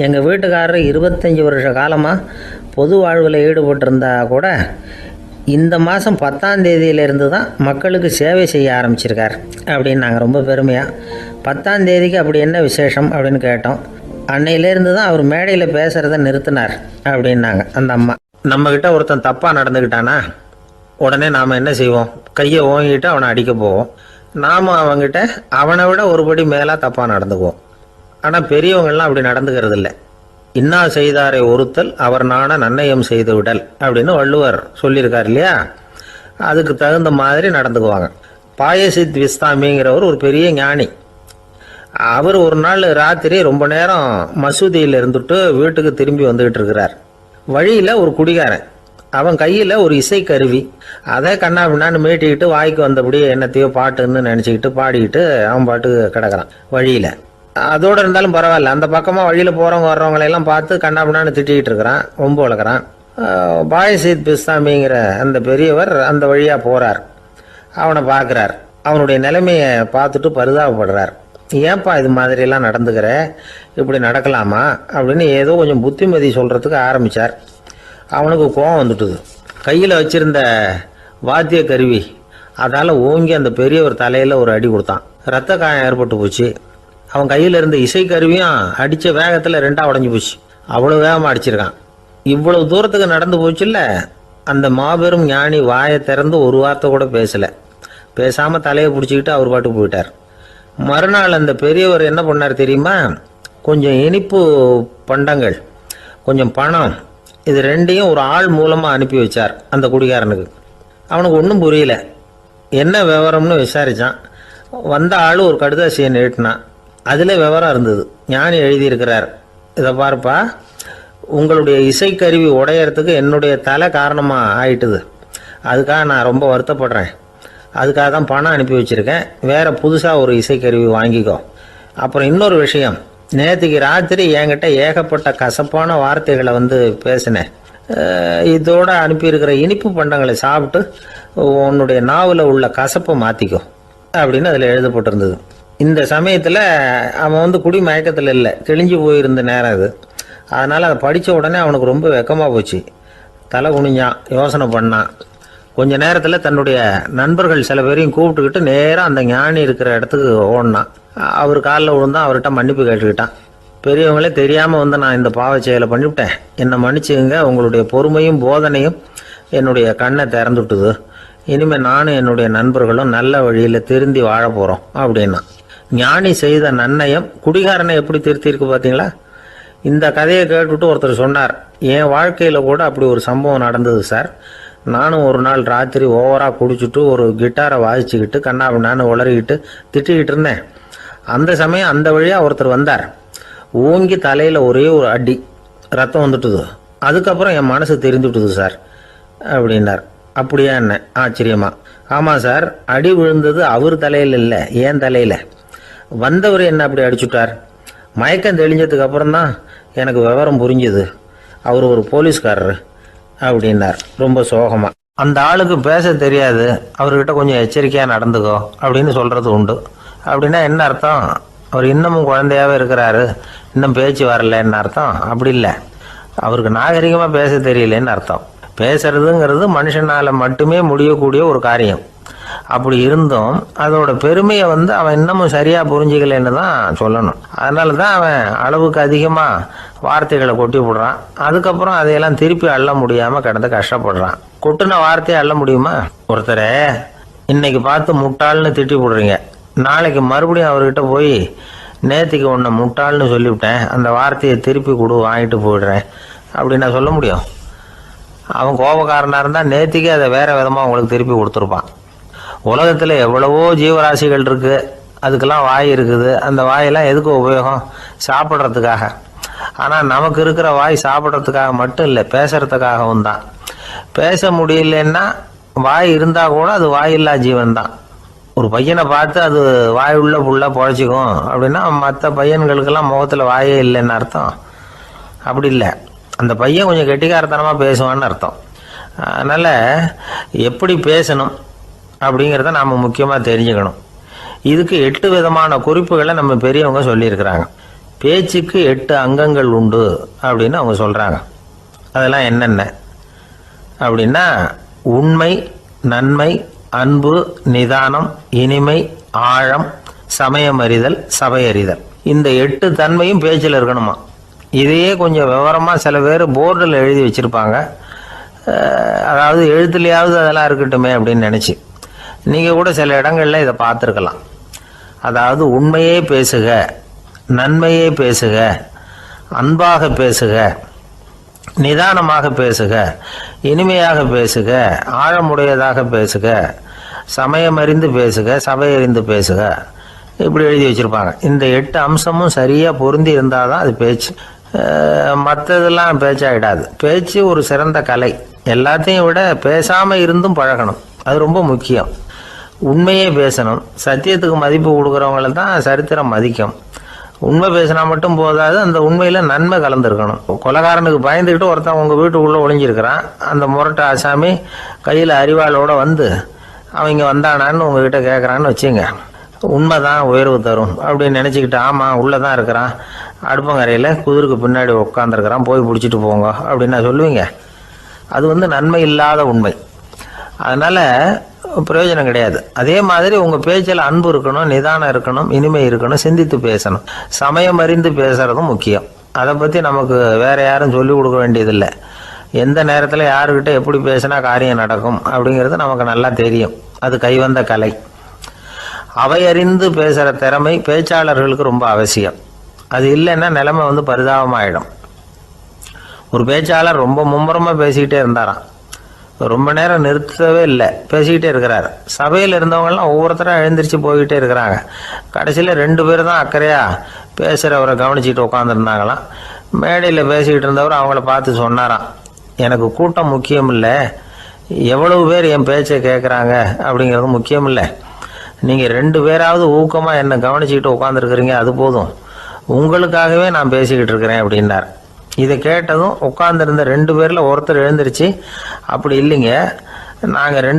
எங்கள் வீட்டுக்காரர் 25 வருஷ காலமாக பொது வாழ்வில் ஈடுபட்டிருந்தா கூட இந்த மாதம் 10ஆம் தேதியிலேருந்து தான் மக்களுக்கு சேவை செய்ய ஆரம்பிச்சிருக்கார் அப்படின்னு நாங்கள் ரொம்ப பெருமையாக. 10ஆம் தேதிக்கு அப்படி என்ன விசேஷம் அப்படின்னு கேட்டோம். அன்னையிலேருந்து தான் அவர் மேடையில் பேசுகிறத நிறுத்தினார் அப்படின்னாங்க அந்த அம்மா. நம்மக்கிட்ட ஒருத்தன் தப்பாக நடந்துக்கிட்டானா உடனே நாம் என்ன செய்வோம்? கையை ஓங்கிட்டு அவனை அடிக்க போவோம். நாம் அவங்ககிட்ட அவனை விட ஒருபடி மேலாக தப்பாக நடந்துக்குவோம். ஆனால் பெரியவங்கள்லாம் அப்படி நடந்துக்கிறது இல்லை. இன்னா செய்தாரை ஒருத்தல் அவர் நாண நன்னயம் செய்து விடல் அப்படின்னு வள்ளுவர் சொல்லியிருக்கார் இல்லையா? அதுக்கு தகுந்த மாதிரி நடந்துக்குவாங்க. பாயசித் விஸ்தாமிங்கிறவர் ஒரு பெரிய ஞானி. அவர் ஒரு நாள் ராத்திரி ரொம்ப நேரம் மசூதியில் இருந்துட்டு வீட்டுக்கு திரும்பி வந்துகிட்டு இருக்கிறார். வழியில் ஒரு குடிகாரன், அவன் கையில் ஒரு இசைக்கருவி, அதை கண்ணா பின்னான்னு மீட்டிக்கிட்டு வாய்க்கு வந்தபடி என்னத்தையோ பாட்டுன்னு நினச்சிக்கிட்டு பாடிக்கிட்டு அவன் பாட்டுக்கு கிடக்கிறான் வழியில். அதோடு இருந்தாலும் பரவாயில்ல, அந்த பக்கமாக வழியில் போகிறவங்க வர்றவங்களையெல்லாம் பார்த்து கண்ணா பின்னான்னு திட்டிகிட்டு இருக்கிறான், ரொம்ப வளர்க்குறான். பாயசித் பிஸ்தாமிங்கிற அந்த பெரியவர் அந்த வழியாக போகிறார். அவனை பார்க்குறார். அவனுடைய நிலைமையை பார்த்துட்டு பரிதாபப்படுறார். ஏன்பா இது மாதிரிலாம் நடந்துக்கிற, இப்படி நடக்கலாமா அப்படின்னு ஏதோ கொஞ்சம் புத்திமதி சொல்கிறதுக்கு ஆரம்பித்தார். அவனுக்கு கோபம் வந்துட்டுது. கையில் வச்சிருந்த வாத்திய கருவி அதால் ஓங்கி அந்த பெரியவர் தலையில் ஒரு அடி கொடுத்தான். ரத்த காயம் ஏற்பட்டு போச்சு. அவன் கையில் இருந்த இசைக்கருவியும் அடித்த வேகத்தில் 2ஆக உடஞ்சி போச்சு. அவ்வளோ வேகமாக அடிச்சிருக்கான். இவ்வளவு தூரத்துக்கு நடந்து போச்சுல்ல, அந்த மாபெரும் ஞானி வாயை திறந்து ஒரு வார்த்தை கூட பேசலை. பேசாமல் தலையை பிடிச்சிக்கிட்டு அவர் பாட்டுக்கு போயிட்டார். மறுநாள் அந்த பெரியவர் என்ன பண்ணார் தெரியுமா? கொஞ்சம் இனிப்பு பண்டங்கள், கொஞ்சம் பணம், இது 2ஐயும் ஒரு ஆள் மூலமாக அனுப்பி வச்சார் அந்த குடிகாரனுக்கு. அவனுக்கு ஒன்றும் புரியல. என்ன விவரம்னு விசாரித்தான். வந்த ஆள் ஒரு கடுதாசியை நீட்டினான். அதில் விவரம் இருந்தது. ஞானி எழுதியிருக்கிறார், இதை பார்ப்பா, உங்களுடைய இசைக்கருவி உடையறதுக்கு என்னுடைய தலை காரணமாக ஆயிட்டுது. அதுக்காக நான் ரொம்ப வருத்தப்படுறேன். அதுக்காக தான் பணம் அனுப்பி வச்சுருக்கேன். வேறு புதுசாக ஒரு இசைக்கருவி வாங்கிக்கோ. அப்புறம் இன்னொரு விஷயம், நேற்றுக்கு ராத்திரி என்கிட்ட ஏகப்பட்ட கசப்பான வார்த்தைகளை பேசினேன். இதோடு அனுப்பியிருக்கிற இனிப்பு பண்டங்களை சாப்பிட்டு உன்னுடைய நாவில் உள்ள கசப்பை மாற்றிக்கோ அப்படின்னு அதில் எழுதப்பட்டிருந்தது. இந்த சமயத்தில் அவன் குடி மயக்கத்தில் இல்லை, தெளிஞ்சு போயிருந்த நேரம் அது. அதனால் அதை படித்த உடனே அவனுக்கு ரொம்ப வெக்கமாக போச்சு. தலை குனிஞ்சான், யோசனை பண்ணான். கொஞ்ச நேரத்தில் தன்னுடைய நண்பர்கள் சில பேரையும் கூப்பிட்டுக்கிட்டு நேராக அந்த ஞானி இருக்கிற இடத்துக்கு ஓடினான். அவர் காலில் விழுந்தான். அவர்கிட்ட மன்னிப்பு கேட்டுக்கிட்டான். பெரியவங்களே தெரியாமல் நான் இந்த பாவ செயலை பண்ணிவிட்டேன், என்னை மன்னிச்சுங்க. உங்களுடைய பொறுமையும் போதனையும் என்னுடைய கண்ணை திறந்துட்டுது. இனிமேல் நானும் என்னுடைய நண்பர்களும் நல்ல வழியில் திருந்தி வாழ போகிறோம் அப்படின்னா. ஞானி செய்த நன்னயம் குடிகாரனை எப்படி திருத்திருக்கு பார்த்தீங்களா? இந்த கதையை கேட்டுவிட்டு ஒருத்தர் சொன்னார், என் வாழ்க்கையில் கூட அப்படி ஒரு சம்பவம் நடந்தது சார். நானும் ஒரு நாள் ராத்திரி ஓவராக குடிச்சிட்டு ஒரு கிட்டாரை வாசிச்சுக்கிட்டு கண்ணாபின்னான்னு உளறிக்கிட்டு திட்டிக்கிட்டு இருந்தேன். அந்த சமயம் அந்த வழியாக ஒருத்தர் வந்தார். ஓங்கி தலையில் ஒரே ஒரு அடி, ரத்தம் வந்துட்டுது. அதுக்கப்புறம் என் மனசு தெரிந்துவிட்டுது சார் அப்படின்னார். அப்படியா என்ன? ஆச்சரியமா. ஆமாம் சார், அடி விழுந்தது அவர் தலையில் இல்லை, என் தலையில். வந்தவர் என்ன அப்படி அடிச்சுட்டார். மயக்கம் தெளிஞ்சதுக்கு அப்புறம் தான் எனக்கு விவரம் புரிஞ்சுது. அவர் ஒரு போலீஸ்காரரு அப்படின்னார் ரொம்ப சோகமாக. அந்த ஆளுக்கு பேச தெரியாது, அவர்கிட்ட கொஞ்சம் எச்சரிக்கையாக நடந்துக்கோ அப்படின்னு சொல்கிறது உண்டு. அப்படின்னா என்ன அர்த்தம்? அவர் இன்னமும் குழந்தையாகவே இருக்கிறாரு, இன்னும் பேச்சு வரலன்னு அர்த்தம்? அப்படி இல்லை, அவருக்கு நாகரிகமாக பேச தெரியலன்னு அர்த்தம். பேசுறதுங்கிறது மனுஷனால் மட்டுமே முடியக்கூடிய ஒரு காரியம். அப்படி இருந்தும் அதோட பெருமையை அவன் இன்னமும் சரியாக புரிஞ்சிக்கலன்னு தான் சொல்லணும். அதனால தான் அவன் அளவுக்கு அதிகமாக வார்த்தைகளை கொட்டி விடுறான். அதுக்கப்புறம் அதையெல்லாம் திருப்பி அள்ள முடியாமல் கிடந்து கஷ்டப்படுறான். கொட்டின வார்த்தையை அள்ள முடியுமா? ஒருத்தரை இன்னைக்கு பார்த்து முட்டாள்னு திட்டி விடுறீங்க, நாளைக்கு மறுபடியும் அவர்கிட்ட போய் நேற்றுக்கு உன்னை முட்டாள்னு சொல்லிவிட்டேன், அந்த வார்த்தையை திருப்பி கொடு, வாங்கிட்டு போயிடுறேன் அப்படின்னு நான் சொல்ல முடியும்? அவன் கோபக்காரனாக இருந்தால் நேற்றுக்கே அதை வேறு விதமாக உங்களுக்கு திருப்பி கொடுத்துருப்பான். உலகத்தில் எவ்வளவோ ஜீவராசிகள் இருக்குது, அதுக்கெல்லாம் வாய் இருக்குது. அந்த வாயெல்லாம் எதுக்கு உபயோகம்? சாப்பிட்றதுக்காக. ஆனால் நமக்கு இருக்கிற வாய் சாப்பிட்றதுக்காக மட்டும் இல்லை, பேசுகிறதுக்காகவும் தான். பேச முடியலன்னா வாய் இருந்தா கூட அது வாயில்லா ஜீவன் தான். ஒரு பையனை பார்த்து அது வாய் உள்ள புள்ள பொழைச்சிக்கும் அப்படின்னா மற்ற பையன்களுக்கெல்லாம் முகத்தில் வாயே இல்லைன்னு அர்த்தம். அப்படி இல்லை, அந்த பையன் கொஞ்சம் கெட்டிக்காரத்தனமாக பேசுவான்னு அர்த்தம். அதனால் எப்படி பேசணும் அப்படிங்கிறத நாம் முக்கியமாக தெரிஞ்சுக்கணும். இதுக்கு 8 விதமான குறிப்புகளை நம்ம பெரியவங்க சொல்லியிருக்கிறாங்க. பேச்சுக்கு 8 அங்கங்கள் உண்டு அப்படின்னு அவங்க சொல்கிறாங்க. அதெல்லாம் என்னென்ன அப்படின்னா உண்மை, நன்மை, அன்பு, நிதானம், இனிமை, ஆழம், சமயமறிதல், சபையறிதல். இந்த 8 தன்மையும் பேச்சில் இருக்கணுமா. இதையே கொஞ்சம் விவரமாக சில பேர் போர்டில் எழுதி வச்சுருப்பாங்க. அதாவது எழுத்துலையாவது அதெல்லாம் இருக்கட்டுமே அப்படின்னு நினச்சி நீங்கள் கூட சில இடங்களில் இதை பார்த்துருக்கலாம். அதாவது உண்மையே பேசுக, நன்மையே பேசுக, அன்பாக பேசுக, நிதானமாக பேசுக, இனிமையாக பேசுக, ஆழமுடையதாக பேசுக, சமயமறிந்து பேசுக, சபையறிந்து பேசுக, இப்படி எழுதி வச்சுருப்பாங்க. இந்த 8 அம்சமும் சரியாக பொருந்தி இருந்தால் தான் அது பேச்சு. மற்றதெல்லாம் பேச்சாகிடாது. பேச்சு ஒரு சிறந்த கலை. எல்லாத்தையும் விட பேசாமல் இருந்தும் பழகணும், அது ரொம்ப முக்கியம். உண்மையே பேசணும். சத்தியத்துக்கு மதிப்பு கொடுக்குறவங்கள தான் சரித்திரம் மதிக்கும். உண்மை பேசினா மட்டும் போதாது, அந்த உண்மையில் நன்மை கலந்துருக்கணும். கொலைகாரனுக்கு பயந்துக்கிட்டு ஒருத்தன் உங்கள் வீட்டுக்குள்ளே ஒளிஞ்சிருக்கிறான். அந்த முரட்டு ஆசாமி கையில் அறிவாளோடு வந்து அவங்க வந்தானான்னு உங்ககிட்ட கேட்குறான்னு வச்சுங்க. உண்மை தான் உயர்வு தரும் அப்படின்னு நினச்சிக்கிட்டு ஆமாம் உள்ளே தான் இருக்கிறான், அடுப்பங்கரையில் குதிருக்கு பின்னாடி உட்காந்துருக்கிறான், போய் பிடிச்சிட்டு போங்க அப்படின்னு சொல்லுவீங்க. அது நன்மை இல்லாத உண்மை. அதனால் பிரயோஜனம் கிடையாது. அதே மாதிரி உங்கள் பேச்சில் அன்பு இருக்கணும், நிதானம் இருக்கணும், இனிமை இருக்கணும், சிந்தித்து பேசணும், சமயம் அறிந்து பேசுறதும் முக்கியம். அதை பற்றி நமக்கு வேற யாரும் சொல்லிக் கொடுக்க வேண்டியதில்லை. எந்த நேரத்தில் யாருக்கிட்ட எப்படி பேசினா காரியம் நடக்கும் அப்படிங்கிறது நமக்கு நல்லா தெரியும். அது கைவந்த கலை. அவையறிந்து பேசுகிற திறமை பேச்சாளர்களுக்கு ரொம்ப அவசியம். அது இல்லைன்னா நிலைமை பரிதாபமாயிடும். ஒரு பேச்சாளர் ரொம்ப மும்முரமாக பேசிக்கிட்டே இருந்தாராம். ரொம்ப நேரம் நிறுத்தவே இல்லை, பேசிக்கிட்டே இருக்கிறார். சபையில் இருந்தவங்கெல்லாம் ஒவ்வொருத்தராக எழுந்திரிச்சு போய்கிட்டே இருக்கிறாங்க. கடைசியில் 2 பேர் தான் அக்கறையாக பேசுகிறவரை கவனிச்சிட்டு உட்காந்துருந்தாங்களாம். மேடையில் பேசிக்கிட்டு இருந்தவர் அவங்கள பார்த்து சொன்னாராம், எனக்கு கூட்டம் முக்கியம் இல்லை, எவ்வளவு பேர் என் பேச்சை கேட்குறாங்க அப்படிங்கிறது முக்கியம் இல்லை. நீங்கள் 2 பேராவது ஊக்கமாக என்னை கவனிச்சிக்கிட்டு உட்காந்துருக்குறீங்க, அது போதும். உங்களுக்காகவே நான் பேசிக்கிட்டு இருக்கிறேன் அப்படின்னார். இதை கேட்டதும் உட்காந்துருந்த 2 பேரில் ஒருத்தர் எழுந்திருச்சு, அப்படி இல்லைங்க, நாங்கள் 2